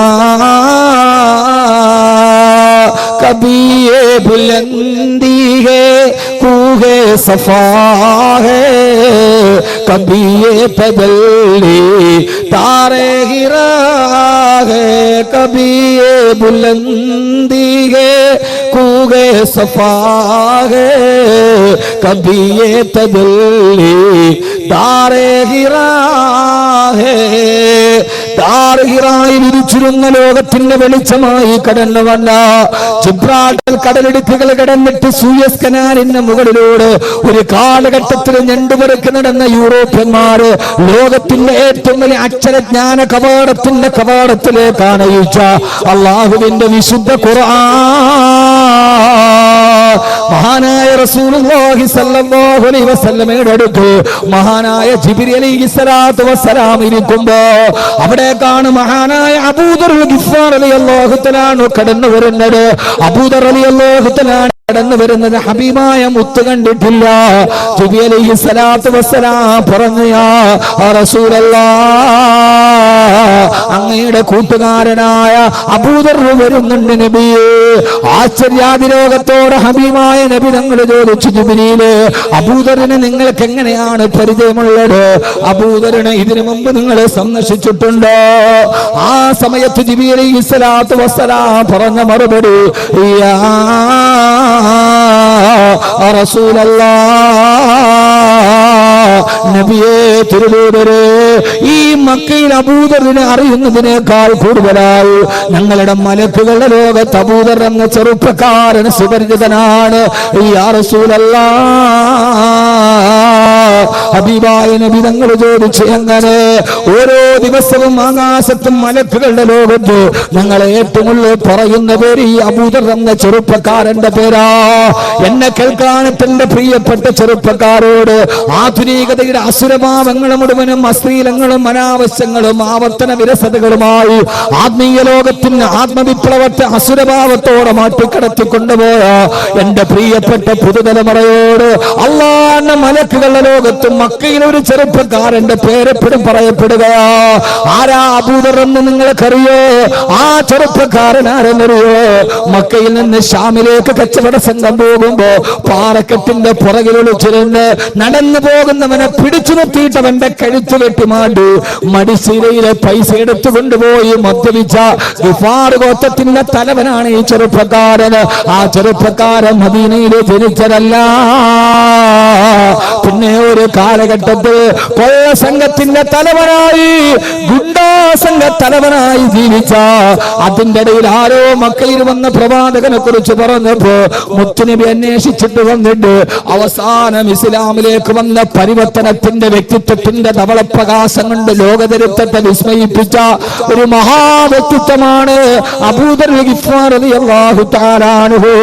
कभी ये बुलंदी है कूहे सफा है, कभी ये पगली तारे गिरा है, कभी ये बुलंदी है कूहे सफा है, कभी ये तजल्ली दारे हिरा है ിൽ വിരിച്ചിരുന്ന ലോകത്തിന്റെ വെളിച്ചമായി കടന്നു വന്ന ജിബ്രാൾട്ടർ കടലിടുക്കുകൾ കടന്നിട്ട് സൂയസ് കനാലിന്റെ മുകളിലൂടെ ഒരു കാലഘട്ടത്തിൽ ഞണ്ടുപെറുക്കി നടന്ന യൂറോപ്യന്മാര് ലോകത്തിന്റെ ഏറ്റവും വലിയ അക്ഷരജ്ഞാന കവാടത്തിന്റെ കവാടത്തിലേക്കാണ് ഈച്ച അള്ളാഹുവിന്റെ വിശുദ്ധ ഖുർആൻ മഹാനായ റസൂലുള്ളാഹി സ്വല്ലല്ലാഹു അലൈഹി വസല്ലമയുടെ അടുത്ത് മഹാനായ ജിബ്രീൽ അലൈഹിസ്സലാത്തു വസ്സലാം ഇരിക്കുമ്പോ അവിടേക്കാണ് മഹാനായ അബൂദർ ഗിഫാർ റളിയല്ലാഹു തആല കടന്നു വരുന്നത്. അബൂദർ റളിയല്ലാഹു തആല കടന്നു വരുന്നത് ഹബീബായ മുത്ത് കണ്ടിട്ടില്ല. ജിബ്രീൽ അലൈഹിസ്സലാത്തു വസ്സലാം പറഞ്ഞു, യാ റസൂലല്ലാഹ്, അങ്ങയുടെ കൂട്ടുകാരനായ അബൂദർ വരുന്നുണ്ട് നബിയേ. ആശ്ചര്യാതിരോഗത്തോടെ ഹബീബായ നബി തങ്ങൾ ചോദിച്ചു, ജിബ്രീലേ, അബൂദറിനെ നിങ്ങൾക്ക് എങ്ങനെയാണ് പരിചയമുള്ളത്? അബൂദറിനെ ഇതിനു മുമ്പ് നിങ്ങൾ സന്ദർശിച്ചിട്ടുണ്ടോ? ആ സമയത്ത് ജിബ്രീൽ അലൈഹിസ്സലാത്തു വസ്സലാം പറഞ്ഞ മറുപടി, യാ റസൂലല്ലാഹ്, നബിയേ, തിരുദൂതരേ, ഈ മക്കയിൽ അബൂദറിനെ അറിയുന്നതിനേക്കാൾ കൂടുതലായി ഞങ്ങളുടെ മലക്കുകളുടെ ലോകത്ത് അബൂദർ എന്ന ചെറുപ്പക്കാരൻ സുപരിചിതനാണ്. യാ റസൂലല്ലാഹ്, ഹബീബായ നബി തങ്ങൾ ചോദിച്ചു, എങ്ങനെ? ഓരോ ദിവസവും ആകാശത്തും മലക്കുകളുടെ ലോകത്ത് ഞങ്ങളെ ഏറ്റവും കൂടുതൽ പറയുന്ന പേര് ഈ അബൂദർ എന്ന ചെറുപ്പക്കാരന്റെ പേരാ. എന്നെ കേൾക്കാനത്തിന്റെ പ്രിയപ്പെട്ട ചെറുപ്പക്കാരോട് ആധുനികതയുടെ അസുരഭാവങ്ങൾ മുഴുവനും അശ്ലീലങ്ങളും അനാവശ്യങ്ങളും ആവർത്തന വിരസതകളുമായി ആത്മീയ ലോകത്തിന് ആത്മവിപ്ലവത്തെ അസുരഭാവത്തോടെ മാറ്റിക്കടത്തി കൊണ്ടുപോയ എന്റെ പ്രിയപ്പെട്ട പുതുതലമുറയോട് അള്ളാന്റെ മലക്കുകളുടെ ലോകത്തും മക്കയിൽ ഒരു ചെറുപ്പക്കാരന്റെ പേരെപ്പോഴും പറയപ്പെടുകയാ. ആരാ അബൂദർ എന്ന് നിങ്ങൾക്കറിയോ? ആ ചെറുപ്പക്കാരൻ ആരെന്നറിയോ? മക്കയിൽ നിന്ന് ഷാമിലേക്ക് കച്ചവട സംഘം പോകുമ്പോ പാറക്കെട്ടിന്റെ പുറകിൽ ഒളിച്ചിരുന്ന് നടന്നു പോകുന്നവനെ പിടിച്ചു നിർത്തിയിട്ടവന്റെ കഴുത്ത് വെട്ടിമാണ്ടി മടിശീലയിലെ പൈസ എടുത്തു കൊണ്ടുപോയി മദ്യപിച്ച ഗിഫാർ ഗോത്രത്തിന്റെ തലവനാണ് ഈ ചെറുപ്പക്കാരൻ. ആ ചെറുപ്പക്കാരൻ മദീനയിലെ ജനിച്ചതല്ല, പിന്നെ ഒരു കാലഘട്ടത്തിൽ കൊള്ള സംഘത്തിന്റെ തലവനായി, ഗുണ്ടാ സംഘ തലവനായി ജീവിച്ച, അതിന്റെ ഇടയിൽ ആരോ മക്കയിൽ വന്ന പ്രവാചകനെ കുറിച്ച് പറഞ്ഞപ്പോ മുത്തുനബി അന്വേഷിച്ചിട്ട് വന്നിട്ട് അവസാനം ഇസ്ലാമിലേക്ക് വന്ന പരിവർത്തനത്തിന്റെ വ്യക്തിത്വത്തിന്റെ ധവളപ്രകാശം കൊണ്ട് ലോകചരിത്രത്തെ വിസ്മയിപ്പിച്ച ഒരു മഹാവ്യക്തിത്വമാണ് അബൂദർ ഗിഫാർ റളിയല്ലാഹു തആല അൻഹു.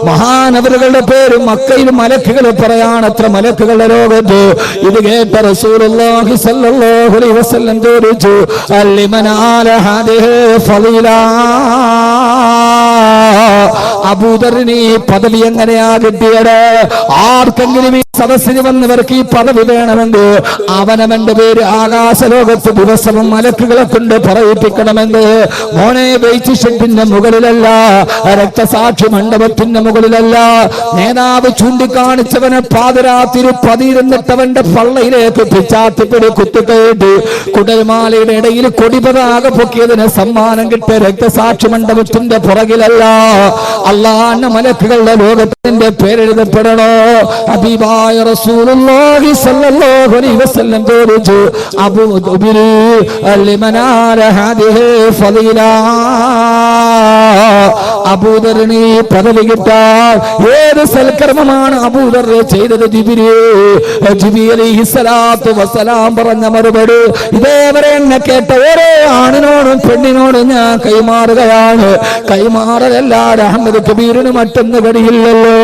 മഹാനവറുകളുടെ പേര് മക്കയിൽ മലക്കുകൾ പറയാണത്ര മലക്കുകളുടെ ലോകത്ത്. ഇത് കേട്ട റസൂലുള്ളാഹി സ്വല്ലല്ലാഹു അലൈഹി വസല്ലം ചോദിച്ചു, അലിമന ആല ഹാദിഹി ഫളീല, അബൂദറിന് ഈ പദവി എങ്ങനെയാ കിട്ടിയത്? ആർക്കെങ്കിലും ഈ സദസ്സിന് വന്നവർക്ക് ഈ പദവി വേണമെന്ന് അവനവന്റെ പേര് ആകാശലോകത്ത് ദിവസവും മലക്കുകളെ കൊണ്ട് പറയിപ്പിക്കണമെന്ന്. മോനെ, വെയിറ്റ് ഷെഡിന്റെ മുകളിലല്ല, രക്തസാക്ഷി മണ്ഡപത്തിന്റെ മുകളിലല്ല, നേതാവ് ചൂണ്ടിക്കാണിച്ചവനെ പാതിരാത്തിരി പതിയിരുന്നിട്ടവന്റെ പള്ളയിലേക്ക് പിച്ചാത്തിപ്പിടി കുത്തിക്കേട്ട് കുടൽമാലയുടെ ഇടയിൽ കൊടിപതാക പൊക്കിയതിന് സമ്മാനം കിട്ടിയ രക്തസാക്ഷി മണ്ഡപത്തിന്റെ പുറകിലല്ല, അള്ളാന്റെ മലക്കുകളുടെ ലോകത്തിന്റെ പേരെഴുതപ്പെടണോ? ഹബീബായ റസൂലുള്ളാഹി സ്വല്ലല്ലാഹു അലൈഹി വസല്ലം ചോദിച്ചു, അബൂദർ ലിമനാല ഹാദിഹി ഫളീല, അബൂദറിന് ഈ പദവി കിട്ടാൻ ഏത് സൽക്കർമ്മമാണ് അബൂദർ ചെയ്തത്? ജിബ്രീൽ അലൈഹിസ്സലാത്തു വസ്സലാം പറഞ്ഞ മറുപടി ഇതേവരെ എന്നെ കേട്ട ഓരോ ആണിനോടും പെണ്ണിനോടും ഞാൻ കൈമാറുകയാണ്. കൈമാറലല്ല അഹമ്മദ് കബീറിന് മറ്റൊന്ന് കഴിയില്ലല്ലോ.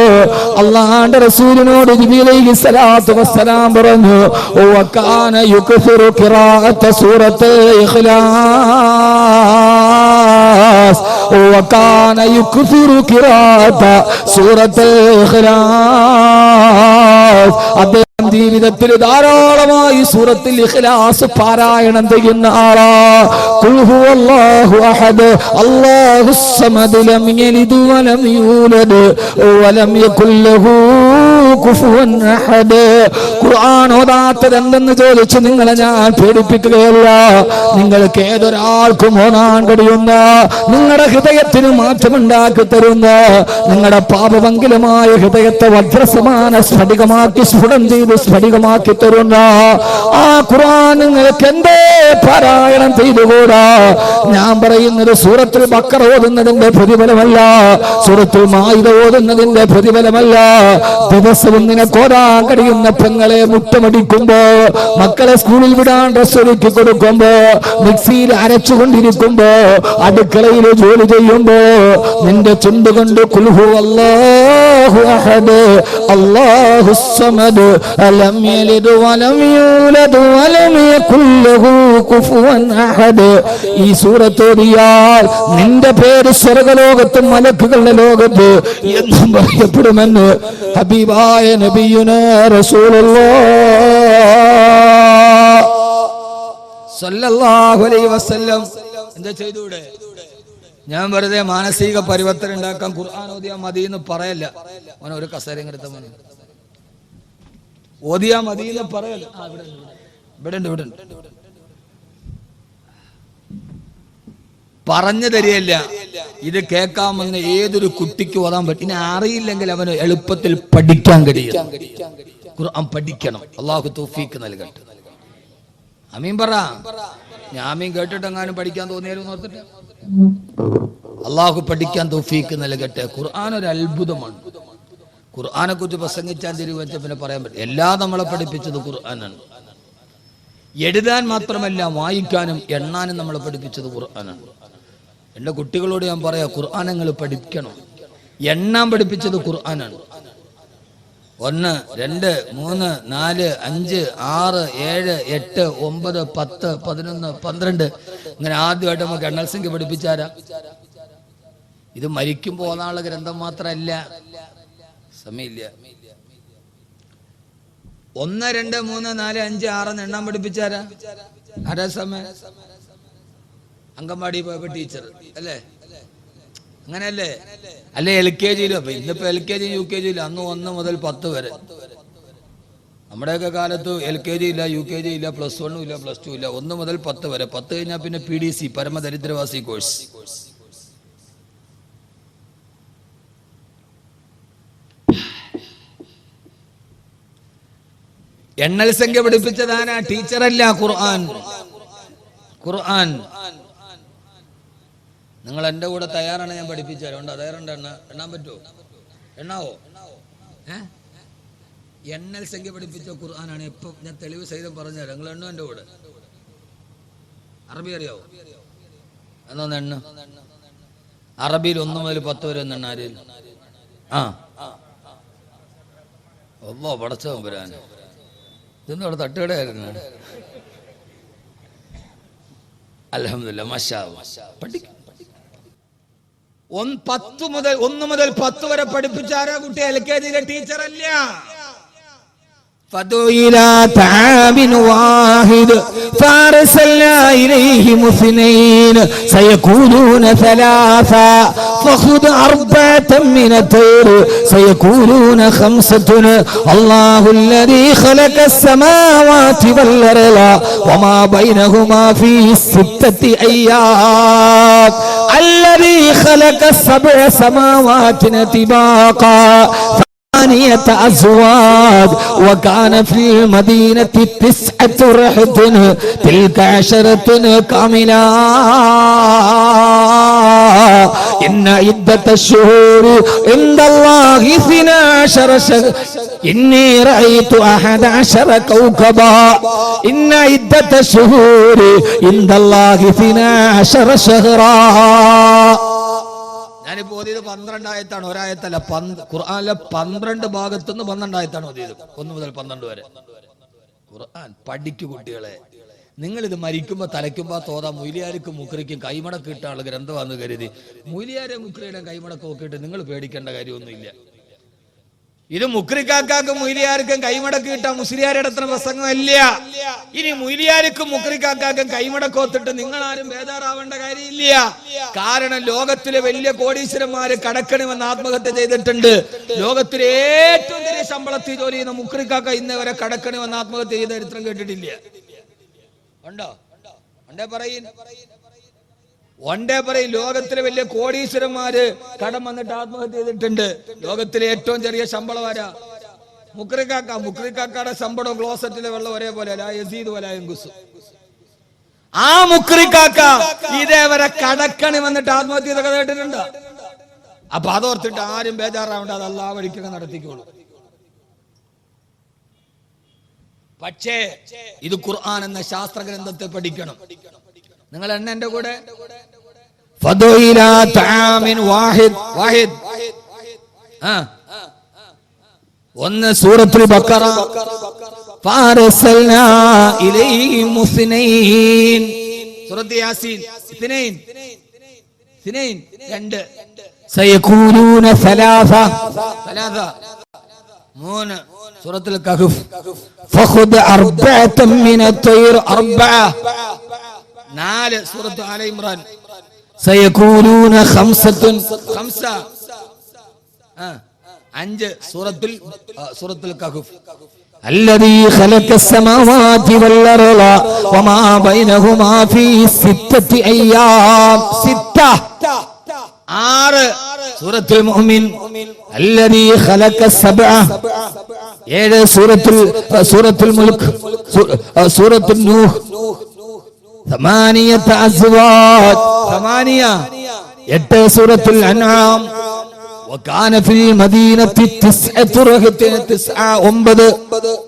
അള്ളാന്റെ റസൂലിനോട് ജിബ്രീൽ അലൈഹിസ്സലാത്തു വസ്സലാം പറഞ്ഞു, വകാന യുക്സിറു ഖിറാഅത സൂറത്തുൽ ഇഖ്ലാസ്, വകാന യുക്സിറു ഖിറാഅത സൂറത്തുൽ ഇഖ്ലാസ്. അദ്ദേഹം ഈ ജീവിതത്തിൽ ധാരാളമായി സൂറത്തുൽ ഇഖ്ലാസ് പാരായണം ചെയ്യുന്ന ആളാ. ഖുൽ ഹുവല്ലാഹു അഹദ് അല്ലാഹുസ് സമദ് ലം യലിദ് വലം യൂലദ് വലം യകുൽ ലഹു കുഫുവൻ അഹദ്. ഖുർആൻ ഓതാത്തത് എന്തെന്ന് ചോദിച്ച് നിങ്ങളെ ഞാൻ പേടിപ്പിക്കുകയല്ല. നിങ്ങൾക്ക് ഏതൊരാൾക്കും ഓതാൻ കഴിയുന്ന, നിങ്ങളുടെ ഹൃദയത്തിന് മാറ്റമുണ്ടാക്കി തരുന്ന, നിങ്ങളുടെ പാപമംഗലമായ ഹൃദയത്തെ വജ്രസമാന സ്ഫടികമാക്കി സ്ഫുടം ചെയ്ത് സ്ഫടികമാക്കി തരുന്ന ആ ഖുർആൻ നിങ്ങൾക്ക് എന്തേ പാരായണം ചെയ്തുകൂടാ? ഞാൻ പറയുന്നത് സൂറത്തുൽ ബഖറ ഓതുന്നതിന്റെ പ്രതിഫലമല്ല, സൂറത്തുൽ മാഇദ ഓതുന്നതിന്റെ പ്രതിഫലമല്ല. ദിവസവും നിനക്കോരാൻ കഴിയുന്ന പെങ്ങളെ മുട്ടമടിക്കുമ്പോ, മക്കളെ സ്കൂളിൽ വിടാൻ ഡ്രസ് ഒരുക്കി കൊടുക്കുമ്പോ, മിക്സിയിൽ അരച്ചുകൊണ്ടിരിക്കുമ്പോ, അടുക്കളയിൽ ജോലി ചെയ്യുമ്പോ, നിന്റെ ചുണ്ടുകൊണ്ട് ഖുൽ ഹുവല്ലാഹു അഹദ് അല്ലാഹുസ് സമദ് ലം യലിദ് വലം യൂലദ് വലം യകുൽ ലഹു കുഫുവൻ അഹദ് ഈ സൂറത്ത് ഓതിയാൽ നിന്റെ പേര് സ്വർഗ്ഗലോകത്തും മലക്കുകളുടെ ലോകത്ത് എന്നും പറയപ്പെടുമെന്ന് ഹബീബായ നബിയുനാ റസൂലുള്ളാഹ് സല്ലല്ലാഹു അലൈഹി വസല്ലം. എന്താ ചെയ്തൂടെ? ഞാൻ വെറുതെ മാനസിക പരിവർത്തനം ഉണ്ടാക്കാൻ ഖുർആൻ ഓതിയാ മതി എന്ന് പറയല്ല. അവൻ ഒരു കസേരയും എടുത്ത മതി, ഓതിയാ മതി എന്ന് പറയല്ല. ഇവിടെ പറഞ്ഞു തരികയല്ല. ഇത് കേൾക്കാമെന്ന് ഏതൊരു കുട്ടിക്ക് ഓതാൻ പറ്റും. ഇനി അറിയില്ലെങ്കിൽ അവന് എളുപ്പത്തിൽ പഠിക്കാൻ കഴിയും. ഖുർആൻ പഠിക്കണം. അല്ലാഹു തൗഫീഖ് നൽകട്ടെ. ആമീൻ പറ. ഞാൻ ആമീൻ കേട്ടിട്ടെങ്ങാനും പഠിക്കാൻ തോന്നിയാലും ഓർത്തിട്ട് അള്ളാഹു പഠിക്കാൻ തൗഫീഖ് നൽകട്ടെ. ഖുർആൻ ഒരു അത്ഭുതമാണ്. ഖുർആനെ കുറിച്ച് പ്രസംഗിച്ചാൽ തിരിവെച്ച പിന്നെ പറയാൻ പറ്റും. എല്ലാം നമ്മളെ പഠിപ്പിച്ചത് ഖുർആനാണ്. എഴുതാൻ മാത്രമല്ല, വായിക്കാനും എണ്ണാനും നമ്മളെ പഠിപ്പിച്ചത് ഖുർആനാണ്. എൻ്റെ കുട്ടികളോട് ഞാൻ പറയാ, ഖുർആൻ നിങ്ങൾ പഠിക്കണം. എണ്ണാൻ പഠിപ്പിച്ചത് ഖുർആനാണ്. 1 2 3 4 5 6 7 8 9 10 11 12 ഇങ്ങനെ ആദ്യമായിട്ട് നമുക്ക് എണ്ണൽ സംഖ്യ പഠിപ്പിച്ചാരാ? ഇത് മരിക്കുമ്പോൾ ഓതാനുള്ള ഗ്രന്ഥം മാത്രമല്ല. സമയമില്ല. 1 2 3 4 5 6 എണ്ണാൻ പഠിപ്പിച്ചാരാ? ആരാ സമയം? അംഗൻവാടി പോയപ്പോ ടീച്ചർ അല്ലേ? അങ്ങനെയല്ലേ? അല്ലെ LKG-യിലും. അപ്പൊ ഇന്നിപ്പോ LKG UKG ഇല്ല. അന്ന് 1 മുതൽ 10 വരെ. നമ്മുടെയൊക്കെ കാലത്ത് LKG ഇല്ല, UKG ഇല്ല, +1 ഇല്ല, +2 ഇല്ല. 1 മുതൽ 10 വരെ. 10 കഴിഞ്ഞാൽ പിന്നെ PDC പരമദരിദ്രവാസി കോഴ്സ്. എണ്ണൽ സംഖ്യ പഠിപ്പിച്ചതാനാ? ടീച്ചറല്ല, ഖുർആൻ. ഖുർആൻ. നിങ്ങൾ എൻ്റെ കൂടെ തയ്യാറാണ്? ഞാൻ പഠിപ്പിച്ചാൽ ഉണ്ട്. തയ്യാറുണ്ട്? എണ്ണാൻ പറ്റുമോ? എണ്ണാവോ? എണ്ണൽ സംഖ്യ പഠിപ്പിച്ച ഖുർആനാണ്. ഇപ്പം ഞാൻ തെളിവ് സഹിതം പറഞ്ഞുതരാം. നിങ്ങൾ എണ്ണോ എൻ്റെ കൂടെ? അറബി അറിയാവോ? എന്നൊന്ന് എണ്ണ. അറബിയിൽ 1 മുതൽ 10 വരെ ഒന്ന് എണ്ണാര്? ഒന്നോ പടച്ചോ വരാൻ. ഇതൊന്നും അവിടെ തട്ടുകടയായിരുന്നു. അൽഹംദുലില്ലാ, മാഷാ അല്ലാഹ്. പഠിക്കും. 1 മുതൽ 10 വരെ പഠിപ്പിച്ചാരാ കുട്ടി? LKG-യിലെ ടീച്ചറല്ല. فدعوا إلى طعام واحد فأرسلنا إليهم 2 سيكونون 3 فخذ 4 من الطير سيكونون 5 الله الذي خلق السماوات والأرض وما بينهما في 6 أيام الذي خلق 7 سماوات طباقا 8 أزواج وكان في المدينة 9 رهط تلك 10 كاملة إن عدة الشهور عند الله 12 شهرا إني رأيت 11 كوكبا إن عدة الشهور عند الله 12 شهرا. ഞാനിപ്പോ ഓതിയത് 12 ആയത്താണ്, ഒരായത്തല്ല. ഖുർആനിലെ 12 ഭാഗത്തുനിന്ന് 12 ആയത്താണ് ഓതിയത്. 1 മുതൽ 12 വരെ. ഖുർആൻ പഠിക്കു കുട്ടികളെ. നിങ്ങളിത് മരിക്കുമ്പോ തലയ്ക്കുമ്പോ തോതാ മൊയ്ലിയാർക്കും മുക്രിക്കും കൈമടക്ക് കിട്ടാനുള്ള ഗ്രന്ഥമാണെന്ന് കരുതി മൊയ്ലിയാരെ മുക്രിയുടെ കൈമടക്ക് നോക്കിയിട്ട് നിങ്ങൾ പേടിക്കേണ്ട കാര്യമൊന്നുമില്ല. ഇത് മുക്രിക്കാക്കും മൊയ്ലിയാർക്കും കൈമടക്ക് കിട്ടാൻ മുസ്ലിയാരുടെ അത്ര പ്രസംഗമല്ല. ഇനി മൊയ്ലിയാർക്കും മുക്രിക്കാക്കും കൈമടക്കോത്തിട്ട് നിങ്ങൾ ആരും ബേജാറാവേണ്ട കാര്യമില്ല. കാരണം ലോകത്തിലെ വലിയ കോടീശ്വരന്മാര് കടക്കണമെന്ന് ആത്മഹത്യ ചെയ്തിട്ടുണ്ട്. ലോകത്തിലെ ഏറ്റവും ചെറിയ ശമ്പളത്തിൽ ജോലി ചെയ്യുന്ന മുക്രിക്കാക്ക ഇന്ന് വരെ കടക്കണമെന്ന് ആത്മഹത്യ ചെയ്ത ചരിത്രം കേട്ടിട്ടില്ല. ഉണ്ടോ? ഒണ്ടേ പറയും ലോകത്തിലെ വലിയ കോടീശ്വരന്മാര് കടം വന്നിട്ട് ആത്മഹത്യ ചെയ്തിട്ടുണ്ട്. ലോകത്തിലെ ഏറ്റവും ചെറിയ ശമ്പളം ആരാ? മുക്രിക്കാക്ക. മുക്രിക്കാക്കയുടെ ശമ്പളം ക്ലോസറ്റിലെ വെള്ളം ഒരേപോലെ ആ മുക്രിക്കാക്ക ഇതേവരെ കടക്കണി വന്നിട്ട് ആത്മഹത്യ ചെയ്തൊക്കെ കേട്ടിട്ടുണ്ട്. അപ്പൊ അതോർത്തിട്ട് ആരും ബേജാറാവേണ്ട, അത് അല്ലാഹ് വഴിക്കൊക്കെ നടത്തിക്കോളൂ. പക്ഷേ ഇത് ഖുർആൻ എന്ന ശാസ്ത്ര ഗ്രന്ഥത്തെ പഠിക്കണം. നിങ്ങൾ എന്റെ കൂടെ ഒന്ന് സൂറത്തുൽ ബഖറ ഫാറസൽനാ ഇലൈഹിം മുസ്നൈൻ, സൂറത്ത് യാസീൻ ഇത്നൈൻ 2, സയഖൂലൂന സലാസ 3, സൂറത്തുൽ കഹ്ഫ് ഫഖുദ് അർബഅതൻ മിനത് തൈർ 4, സൂറത്ത് ആല ഇമ്രാൻ സയഖൂലൂന ഖംസത്തുൻ 5, സൂറത്തുൽ കഹ്ഫ് الذي خلق السماوات والأرض وما بينهما في 6 أيام 6 സൂറത്തുൽ മുഅ്മിൻ الذي خلق السبع 7 സൂറത്തുൽ മുൽക്ക് സൂറത്തുൽ നൂഹ് 8 أزواج 8 സൂറത്തുൽ അൻആം وكان في المدينة 9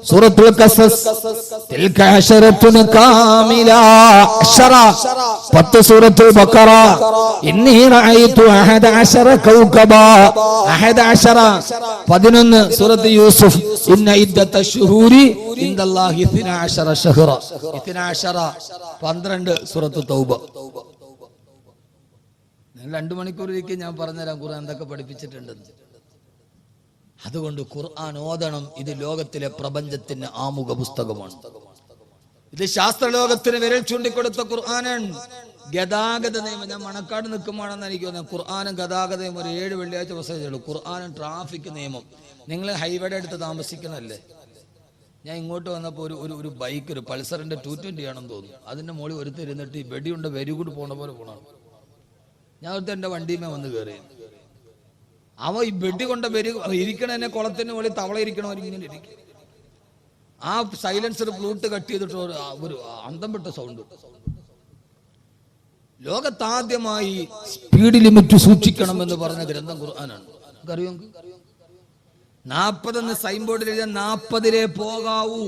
سورة القصص تلك 10 كاملة 10 سورة البقرة إني رأيت 11 كوكبا 11 سورة يوسف إن عدة الشهور عند الله 12 شهرا 12 سورة التوبة. 2 മണിക്കൂറിലേക്ക് ഞാൻ പറഞ്ഞുതരാം ഖുർആൻ എന്തൊക്കെ പഠിപ്പിച്ചിട്ടുണ്ടെന്ന്. അതുകൊണ്ട് ഖുർആൻ ഓതണം. ഇത് ലോകത്തിലെ പ്രപഞ്ചത്തിന്റെ ആമുഖ പുസ്തകമാണ്. ഇത് ശാസ്ത്രലോകത്തിന് വിരൽ ചൂണ്ടിക്കൊടുത്ത ഖുർആനാണ്. ഗതാഗത നിയമം, ഞാൻ മണക്കാട് നിൽക്കുമ്പോഴാണെന്ന് എനിക്ക് തോന്നുന്നത്, ഖുർആനും ഗതാഗത നിയമം ഒരു 7 വെള്ളിയാഴ്ച പ്രസംഗിച്ചുള്ളൂ. ഖുർആനും ട്രാഫിക് നിയമം. നിങ്ങൾ ഹൈവേയുടെ അടുത്ത് താമസിക്കണല്ലേ? ഞാൻ ഇങ്ങോട്ട് വന്നപ്പോൾ ഒരു ബൈക്ക്, ഒരു പൾസറിന്റെ 220 ആണെന്ന് തോന്നുന്നു, അതിന്റെ മുകളിൽ ഒരുത്തിരുന്നിട്ട് ഈ വെടിയുണ്ട് വെരി ഗുഡ് പോണ പോലെ പോകണം. ഞാൻ ഒരുത്ത എൻ്റെ വണ്ടിയുമേ വന്ന് കയറി. അവ ഈ വെടി കൊണ്ട ഇരിക്കണ എന്നെ കുളത്തിന് മുകളിൽ തവള ഇരിക്കണ ഇങ്ങനെ ഇരിക്കും. ആ സൈലൻസർ ഫ്ലൂട്ട് കട്ട് ചെയ്തിട്ട് ഒരു അന്തം വിട്ട സൗണ്ട്. ലോകത്താദ്യമായി സ്പീഡ് ലിമിറ്റ് സൂക്ഷിക്കണമെന്ന് പറഞ്ഞ ഗ്രന്ഥം ഖുർആനാണ്. അറിയോ? 40 സൈൻ ബോർഡിൽ 40 പോകാവൂ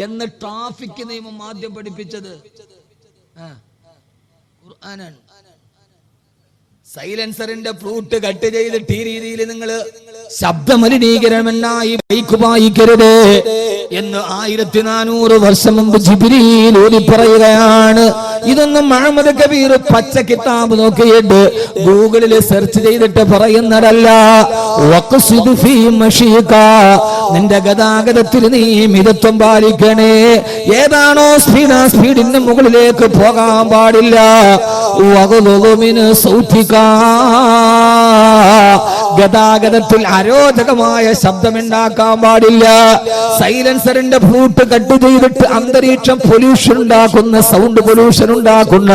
എന്ന് ട്രാഫിക് നിയമം ആദ്യം പഠിപ്പിച്ചത് ഖുർആനാണ്. സൈലൻസറിന്റെ ഫ്ലൂട്ട് കട്ട് ചെയ്തിട്ട് ഈ രീതിയിൽ നിങ്ങൾ ശബ്ദമലിനീകരമെന്നായി ബൈക്ക് വായിക്കരുത് എന്ന് 1400 വർഷം മുമ്പ് ജിബ്രീൽ ഓതി പറയുകയാണ്. ഇതൊന്നും മുഹമ്മദ് കബീർ പച്ച കിതാബ് നോക്കിയിട്ട് ഗൂഗിളിൽ സെർച്ച് ചെയ്തിട്ട് പറയുന്നതല്ല. നിന്റെ ഗതാഗതത്തിൽ നീ മിതത്വം പാലിക്കണേ. ഏതാണോ സ്പീഡിന് മുകളിലേക്ക് പോകാൻ പാടില്ല. ഗതാഗതത്തിൽ അരോചകമായ ശബ്ദമുണ്ടാക്കാൻ പാടില്ല. സൈലൻസറിന്റെ ഫ്ലൂട്ട് കട്ട് ചെയ്തിട്ട് അന്തരീക്ഷം പൊല്യൂഷൻ ഉണ്ടാക്കുന്ന, സൗണ്ട് പൊല്യൂഷൻ ഉണ്ടാക്കുന്ന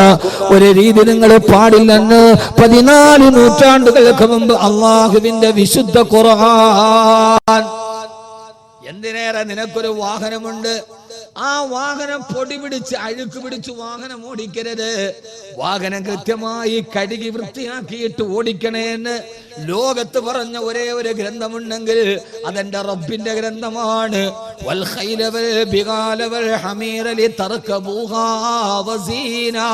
ഒരു രീതി നിങ്ങൾ പാടില്ലെന്ന് 14 നൂറ്റാണ്ടുകൾക്ക് മുമ്പ് അള്ളാഹുവിന്റെ വിശുദ്ധ ഖുർആൻ. എന്തിനേറെ നിനക്കൊരു വാഹനമുണ്ട്, ആ വാഹനം പൊടി പിടിച്ച് അഴുക്ക് പിടിച്ച് വാഹനം ഓടിക്കരുത്. വാഹനം കൃത്യമായി കഴുകി വൃത്തിയാക്കിയിട്ട് ഓടിക്കണേന്ന് ലോകത്ത് പറഞ്ഞ ഒരേ ഒരു ഗ്രന്ഥമുണ്ടെങ്കിൽ അതെന്റെ റബ്ബിന്റെ ഗ്രന്ഥമാണ്. വൽ ഖൈല വൽ ബിഗാല വൽ ഹമീറ ലിതർകബൂഹാ വസീനാ.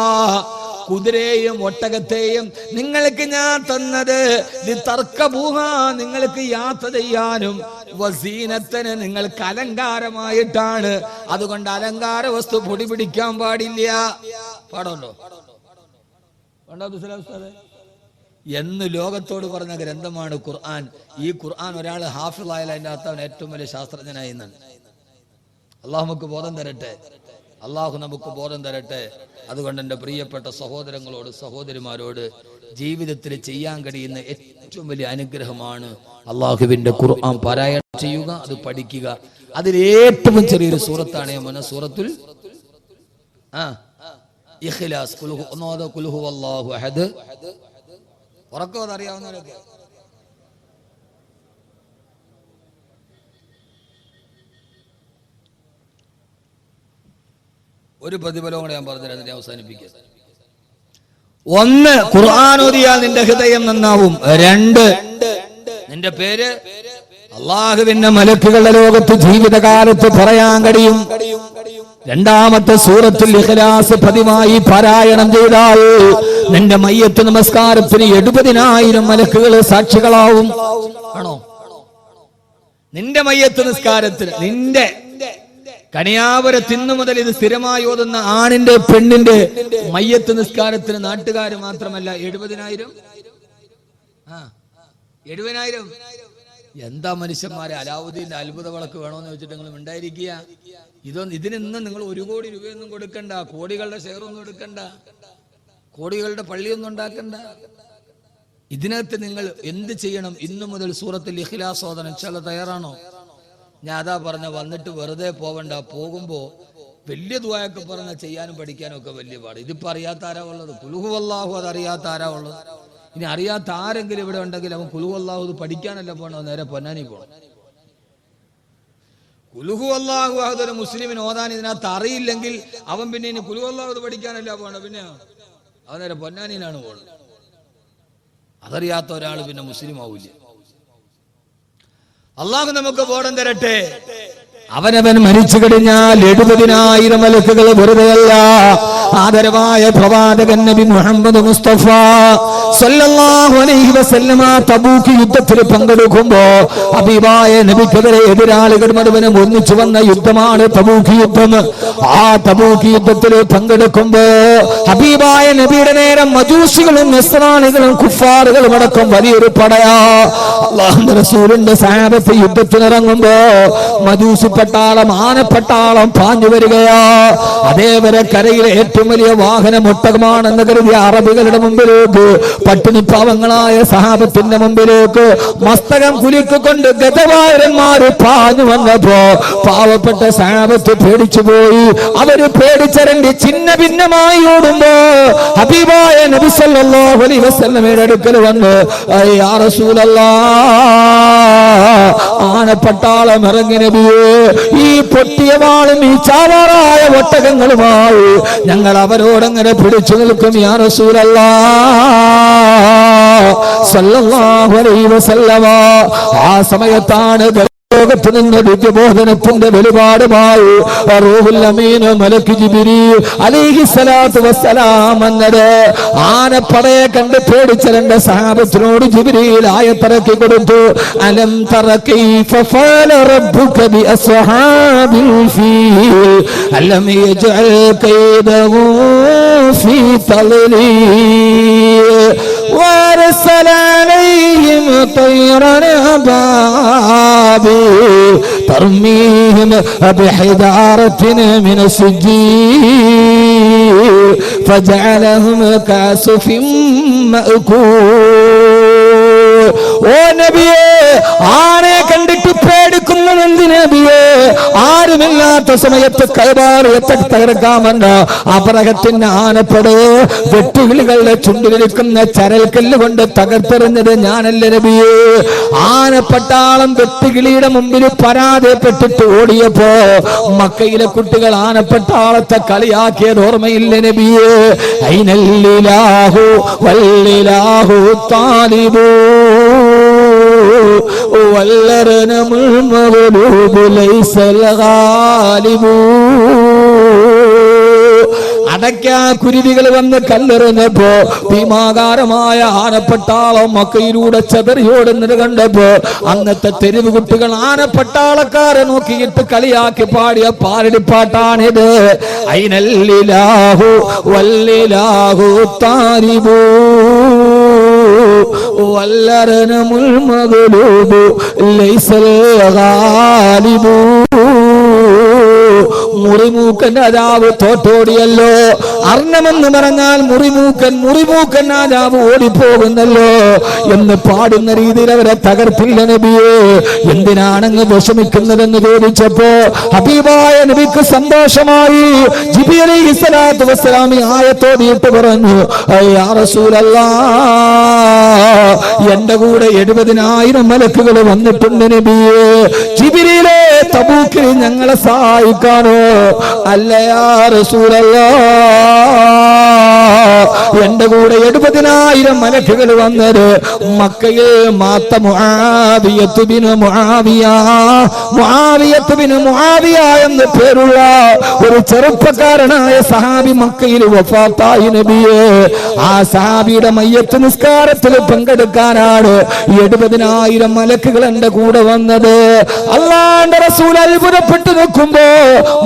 കുതിരയെയും ഒട്ടകത്തെയും നിങ്ങൾക്ക് ഞാൻ തന്നത് ലിതർകബൂഹാ, നിങ്ങൾക്ക് യാത്ര ചെയ്യാനും, വസീനത്തിന് നിങ്ങൾക്ക് അലങ്കാരമായിട്ടാണ്. അതുകൊണ്ട് അലങ്കാര വസ്തു പൊടി പിടിക്കാൻ പാടില്ല. പാടുണ്ടോ? എന്ന് ലോകത്തോട് പറഞ്ഞ ഗ്രന്ഥമാണ് ഖുർആൻ. ഈ ഖുർആൻ ഒരാൾ ഹാഫിളായാൽ അതിൻ്റെ അകത്ത് അവൻ ഏറ്റവും വലിയ ശാസ്ത്രജ്ഞനായി എന്നാണ്. അള്ളാഹു നമുക്ക് ബോധം തരട്ടെ, അള്ളാഹു നമുക്ക് ബോധം തരട്ടെ. അതുകൊണ്ട് എൻ്റെ പ്രിയപ്പെട്ട സഹോദരങ്ങളോട് സഹോദരിമാരോട് ജീവിതത്തിൽ ചെയ്യാൻ കഴിയുന്ന ഏറ്റവും വലിയ അനുഗ്രഹമാണ് അള്ളാഹുവിൻ്റെ ഖുർആൻ പാരായണം ചെയ്യുക, അത് പഠിക്കുക. അതിൽ ഏറ്റവും ചെറിയൊരു സൂറത്താണ് സൂറത്തുൽ ഇഖ്ലാസ്. ഖുൽ ഹുവല്ലാഹു അഹദ്. ഉറക്കം അതറിയാവുന്നവരൊക്കെ ഒരു പ്രതിഫലവും കൂടെ ഞാൻ പറഞ്ഞുതരാം, അതിനെ അവസാനിപ്പിക്കുക. ഒന്ന്, ഖുർആൻ ഓതിയാൽ നിന്റെ ഹൃദയം നന്നാവും. രണ്ട്, നിന്റെ പേര് അള്ളാഹുവിന്റെ മലക്കുകളുടെ ലോകത്ത് ജീവിതകാലത്ത് പറയാൻ കഴിയും. രണ്ടാമത്തെ സൂറത്തുൽ ഇഖ്ലാസ് പതിവായി പാരായണം ചെയ്താൽ നിന്റെ മയ്യത്ത് നമസ്കാരത്തിന് 70,000 മലക്കുകൾ സാക്ഷികളാവും. ആണോ? നിന്റെ മയ്യത്ത് നിസ്കാരത്തിന്, നിന്റെ കണിയാപുരത്തിന്നു മുതൽ ഇത് സ്ഥിരമായി ഓതുന്ന ആണിന്റെ പെണ്ണിന്റെ മയ്യത്ത് നിസ്കാരത്തിന് നാട്ടുകാർ മാത്രമല്ല 70,000. 70,000. എന്താ മനുഷ്യന്മാരെ, അലാവുദ്ദീന്റെ അത്ഭുത വിളക്ക് വേണോന്ന് വെച്ചിട്ട് നിങ്ങൾ ഉണ്ടായിരിക്കുക. ഇതിനൊന്നും നിങ്ങൾ 1 കോടി രൂപയൊന്നും കൊടുക്കണ്ട, കോടികളുടെ ഷെയറൊന്നും എടുക്കണ്ട, കോടികളുടെ പള്ളിയൊന്നും ഉണ്ടാക്കണ്ട. ഇതിനകത്ത് നിങ്ങൾ എന്ത് ചെയ്യണം? ഇന്നു മുതൽ സൂറത്തുൽ ഇഖ്ലാസ് ഓതണം. ഇൻഷാല്ലാഹ് തയ്യാറാണോ? ഞാൻ അതാ പറഞ്ഞ, വന്നിട്ട് വെറുതെ പോവണ്ട. പോകുമ്പോ വലിയ ദുആയൊക്കെ പറഞ്ഞ ചെയ്യാനും പഠിക്കാനും ഒക്കെ വലിയ പാട്. ഇതിപ്പോ അറിയാത്ത ആരാ ഉള്ളത്? ഖുൽ ഹുവല്ലാഹു അത് അറിയാത്ത ആരാ ഉള്ളത്? ഇനി അറിയാത്ത ആരെങ്കിലും ഇവിടെ ഉണ്ടെങ്കിൽ അവൻ ഖുൽ ഹുവല്ലാഹു ഇത് പഠിക്കാനല്ല പോകണോ, നേരെ പൊന്നാനി പോകണം. ഖുൽ ഹുവല്ലാഹു അഹദ് ഒരു മുസ്ലിമിന് ഓതാൻ ഇതിനകത്ത് അറിയില്ലെങ്കിൽ അവൻ പിന്നെ ഇനി ഖുൽ ഹുവല്ലാഹു ഇത് പഠിക്കാനല്ല പോകണം, പിന്നെ അവൻ നേരെ പൊന്നാനിയിലാണ് പോകുന്നത്. അതറിയാത്ത ഒരാൾ പിന്നെ മുസ്ലിം ആവില്ല. അള്ളാഹു നമുക്ക് ബോധം തരട്ടെ. അവനവൻ മരിച്ചു കഴിഞ്ഞാൽ 70,000 മലക്കുകൾ വെറുതെയല്ല. ആദരവായ പ്രവാചകൻ നബി മുഹമ്മദ് മുസ്തഫ സല്ലല്ലാഹു അലൈഹി വസല്ലമ തബൂക്ക് യുദ്ധത്തിൽ പങ്കെടുക്കുമ്പോ ഹബീബായ നബിക്കെതിരെ എതിരാളികൾ മുഴുവനും ഒന്നിച്ചു വന്ന യുദ്ധമാണ് തബൂക്ക് യുദ്ധം. ആ തബൂക്ക് യുദ്ധത്തിൽ പങ്കെടുക്കുമ്പോ ഹബീബായ നബിയുടെ നേരം മജൂസികളും നസ്രാനികളും കുഫാറുകളും അടക്കം വലിയൊരു പടയാ. അല്ലാഹുവിന്റെ റസൂലിന്റെ സഹാബത്ത് യുദ്ധത്തിനിറങ്ങുമ്പോ മജൂസി പട്ടാളം, ആനപ്പട്ടാളം പാഞ്ഞു വരികയാ. അതേവരെ കരയിലെ ഏറ്റവും വലിയ വാഹനം ഒട്ടകമാണെന്ന് കരുതിയ അറബികളുടെ മുമ്പിലേക്ക്, പട്ടിണി പാവങ്ങളായ സഹാബത്തിന്റെ മുമ്പിലേക്ക് മസ്തകം കുലുക്കിക്കൊണ്ട് ഗതവാരന്മാര് പാഞ്ഞു വന്നപ്പോ പാവപ്പെട്ട സഹാബത്ത് പേടിച്ചുപോയി. അവര് പേടിച്ചരണ്ടി ചിന്ന ഭിന്നമായി ഓടുമ്പോ ഹബീബായ നബി സല്ലല്ലാഹു അലൈഹി വസല്ലമയുടെ അടുക്കൽ വന്ന്, യാ റസൂലല്ലാഹ്, ആനപ്പട്ടാളം ഇറങ്ങി നബിയേ, ഈ പൊട്ടിയ വാളും ഈ ചാവാറായ ഒട്ടകങ്ങളുമായി ഞങ്ങൾ അവരോടങ്ങനെ പിടിച്ചു നിൽക്കും യാ റസൂലല്ലാഹ് സല്ലല്ലാഹു അലൈഹി വസല്ലമ. ആ സമയത്താണ് ലോകത്ത് നിന്ന് ദിവ്യബോധനത്തിന്റെ വെളിപാടുമായി റൂഹുൽ അമീൻ മലക്ക് ജിബ്രീൽ അലൈഹിസ്സലാത്തു വസ്സലാം വന്നത്. ആനപ്പടയെ കണ്ട് പേടിച്ച 2 സഹാബത്തിനോട് ജിബ്രീൽ ആയത്തിറക്കി കൊടുത്തു. അലം തറ കൈഫ ഫഅല റബ്ബുക ബി അസ്ഹാബിൽ ഫീൽ അലം യജ്അൽ കൈദഹു ഫീ തളലീൽ വഅർസല അലൈഹിം طيرا أبابيل ترميهم بحجارة من سجيل فجعلهم كعصف مأكول. ഓ നബിയേ, ആരെ കണ്ടിട്ട് പേടിക്കുന്നതെന്ത് നബിയേ? ആരുമില്ലാത്ത സമയത്ത് കൈബാറിയത്തെ തകർക്കാമെന്ന അപരഹത്തിന്റെ ആനപ്പട വെട്ടുകിളികളുടെ ചുണ്ടിലിരിക്കുന്ന ചരൽക്കല്ല് കൊണ്ട് തകർത്തെറിഞ്ഞത് ഞാനല്ല നബിയേ. ആനപ്പട്ടാളം വെട്ടുകിളിയുടെ മുമ്പിൽ പരാജയപ്പെട്ടിട്ട് ഓടിയപ്പോ മക്കയിലെ കുട്ടികൾ ആനപ്പട്ടാളത്തെ കളിയാക്കിയത് ഓർമ്മയില്ല നബിയേ. ഐനല്ലിലാഹു വല്ലിലാഹു താലിബൂ واللرنم المغلوب ليس الغالب. അടയ്ക്കാ കുരുവികൾ വന്ന് കല്ലെറിഞ്ഞപ്പോ ഭീമാകാരമായ ആനപ്പട്ടാളം മക്കയിലൂടെ ചെതറിയോടുന്നത് കണ്ടപ്പോ അന്നത്തെ തെരുവ് കുട്ടികൾ ആനപ്പട്ടാളക്കാരെ നോക്കിയിട്ട് കളിയാക്കി പാടിയ പാരടിപ്പാട്ടാണിത്. ഐനല്ലിലാഹു വല്ലിലാഹു താരിബൂ വല്ലറനമുൽ മഗ്ലൂബു ലൈസൽ ഗാലിബു. മുറിമൂക്കൻ രാജാവ് തോറ്റോടിയല്ലോ. അർണമെന്ന് പറഞ്ഞാൽ മുറിമൂക്കൻ രാജാവ് ഓടിപ്പോകുന്നല്ലോ എന്ന് പാടുന്ന രീതിയിൽ അവരെ തകർത്തില്ല നബിയെ. എന്തിനാണങ്ങ് വിഷമിക്കുന്നതെന്ന് ചോദിച്ചപ്പോ ഹബീബായ നബിക്ക് സന്തോഷമായി. ജിബ്രീൽ അലൈഹിസ്സലാത്തു വസ്സലാം ആയത്തോടിയിട്ട് പറഞ്ഞു, യാ റസൂലല്ലാഹ്, എന്റെ കൂടെ 70,000 മലക്കുകൾ വന്നിട്ടുണ്ട് നബിയെ. ജിബ്രീലേ, തബൂക്കിൽ ഞങ്ങളെ സഹായിക്കാനോ? അല്ല യാ റസൂലല്ലാഹ്, എന്റെ കൂടെ 70,000 മലക്കുകൾ വന്നത് മക്കയിൽ മാത്ത മുആവിയത്ത് ബിനു മുആവിയ എന്ന് പേരുള്ള ഒരു ചെറുപ്പക്കാരനായ സഹാബി മക്കയിൽ വഫാത്തായി നബിയെ. ആ സഹാബിയുടെ മയ്യത്ത് നിസ്കാരത്തിൽ പങ്കെടുക്കാനാണ് 70,000 മലക്കുകൾ എന്റെ കൂടെ വന്നത്. അല്ലാഹുവിന്റെ റസൂൽ അത്ഭുതപ്പെട്ടു നിൽക്കുമ്പോ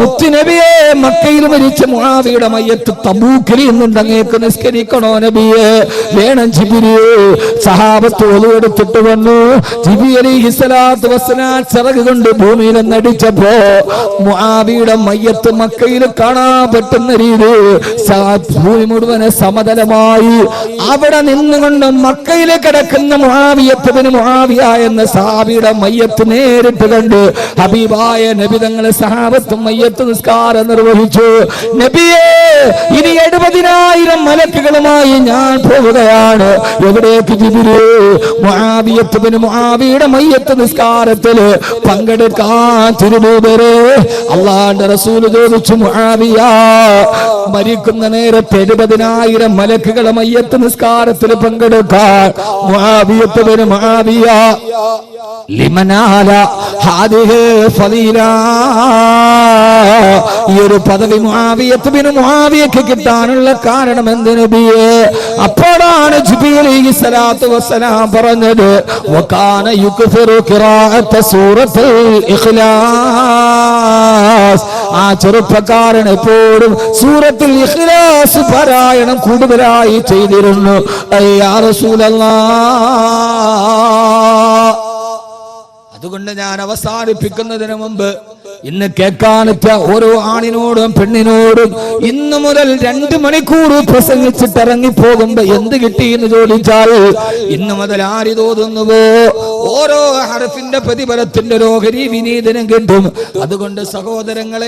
മുത്തുനബിയെ, മക്കയിൽ മരിച്ച മുആവിയുടെ മയ്യത്ത് തബൂക്കിൽ ഇന്നുണ്ട്, അങ്ങേക്ക് നിസ്കരിക്കണോ നബിയെ? വേണം ജിബ്രീൽ. സഹാബത്ത് ഒളിയെടുത്തിട്ട് വന്നു. ജിബ്രീൽ അലൈഹിസ്സലാത്തു വസ്സലാം ചിറക് കൊണ്ട് ഭൂമിയിൽ നടിച്ചപ്പോ മുആവിയുടെ മയ്യത്ത് മക്കയിൽ കാണാൻ പറ്റുന്ന രീതി ഭൂമി മുഴുവന് സമതലമായി. അവിടെ നിന്നുകൊണ്ട് മക്കയിൽ കിടക്കുന്ന മുആവിയ എന്ന സഹാബിയുടെ മയ്യത്ത് നേരിട്ട് കണ്ട് ഹബീബായ നബി തങ്ങളെ സഹാബത്തും മയ്യത്ത് നിസ്കാരം നിർവഹിച്ചു. നബിയെ, ഇനി 70,000 മലക്കുകളുമായി ഞാൻ പോവുകയാണ്. എവിടേക്ക് ജിബ്രീൽ? മുആവിയുടെ മയ്യത്ത് നിസ്കാരത്തിൽ പങ്കെടുക്കാൻ തിരുനൂതരെ. അല്ലാഹുവിന്റെ റസൂൽ ചോദിച്ചു, മുആവിയ, മരിക്കുന്ന നേരത്തെ 70,000 മലക്കുകളെ മയ്യത്ത് നിസ്കാരത്തിൽ പങ്കെടുക്കാൻ മുആവിയ ലിമനാല ഹാദിഹി ഫളീല, ഈ ഒരു പദവി മുആവിയക്ക് കിട്ടാനുള്ള കാരണം എന്ത് നബിയെ? അപ്പോഴാണ് ജിബ്രീൽ അലൈഹിസ്സലാത്തു വസ്സലാം പറഞ്ഞത്, വകാന യുക്ഫിറു ഖിറാഅത സൂറത്തുൽ ഇഖ്ലാസ്. ആ ചെറുപ്പക്കാരൻ എപ്പോഴും സൂറത്തുൽ ഇഖ്ലാസ് പാരായണം കൂടുതലായി ചെയ്തിരുന്നു. യാ റസൂലല്ലാഹ്, അതുകൊണ്ട് ഞാൻ അവസാനിപ്പിക്കുന്നതിന് മുമ്പ് ഇന്ന് കേൾക്കാനെത്തിയ ഓരോ ആണിനോടും പെണ്ണിനോടും ഇന്നു മുതൽ 2 മണിക്കൂർ പ്രസംഗിച്ചിട്ട് ഇറങ്ങിപ്പോകുമ്പോ എന്ത് കിട്ടി എന്ന് ചോദിച്ചാൽ, ഇന്നു മുതൽ ആര് തോന്നുന്നുവോ ഓരോ ഹർഫിന്റെ പ്രതിഫലത്തിന്റെ ഓഹരി വിനീതനം കിട്ടും. അതുകൊണ്ട് സഹോദരങ്ങളെ,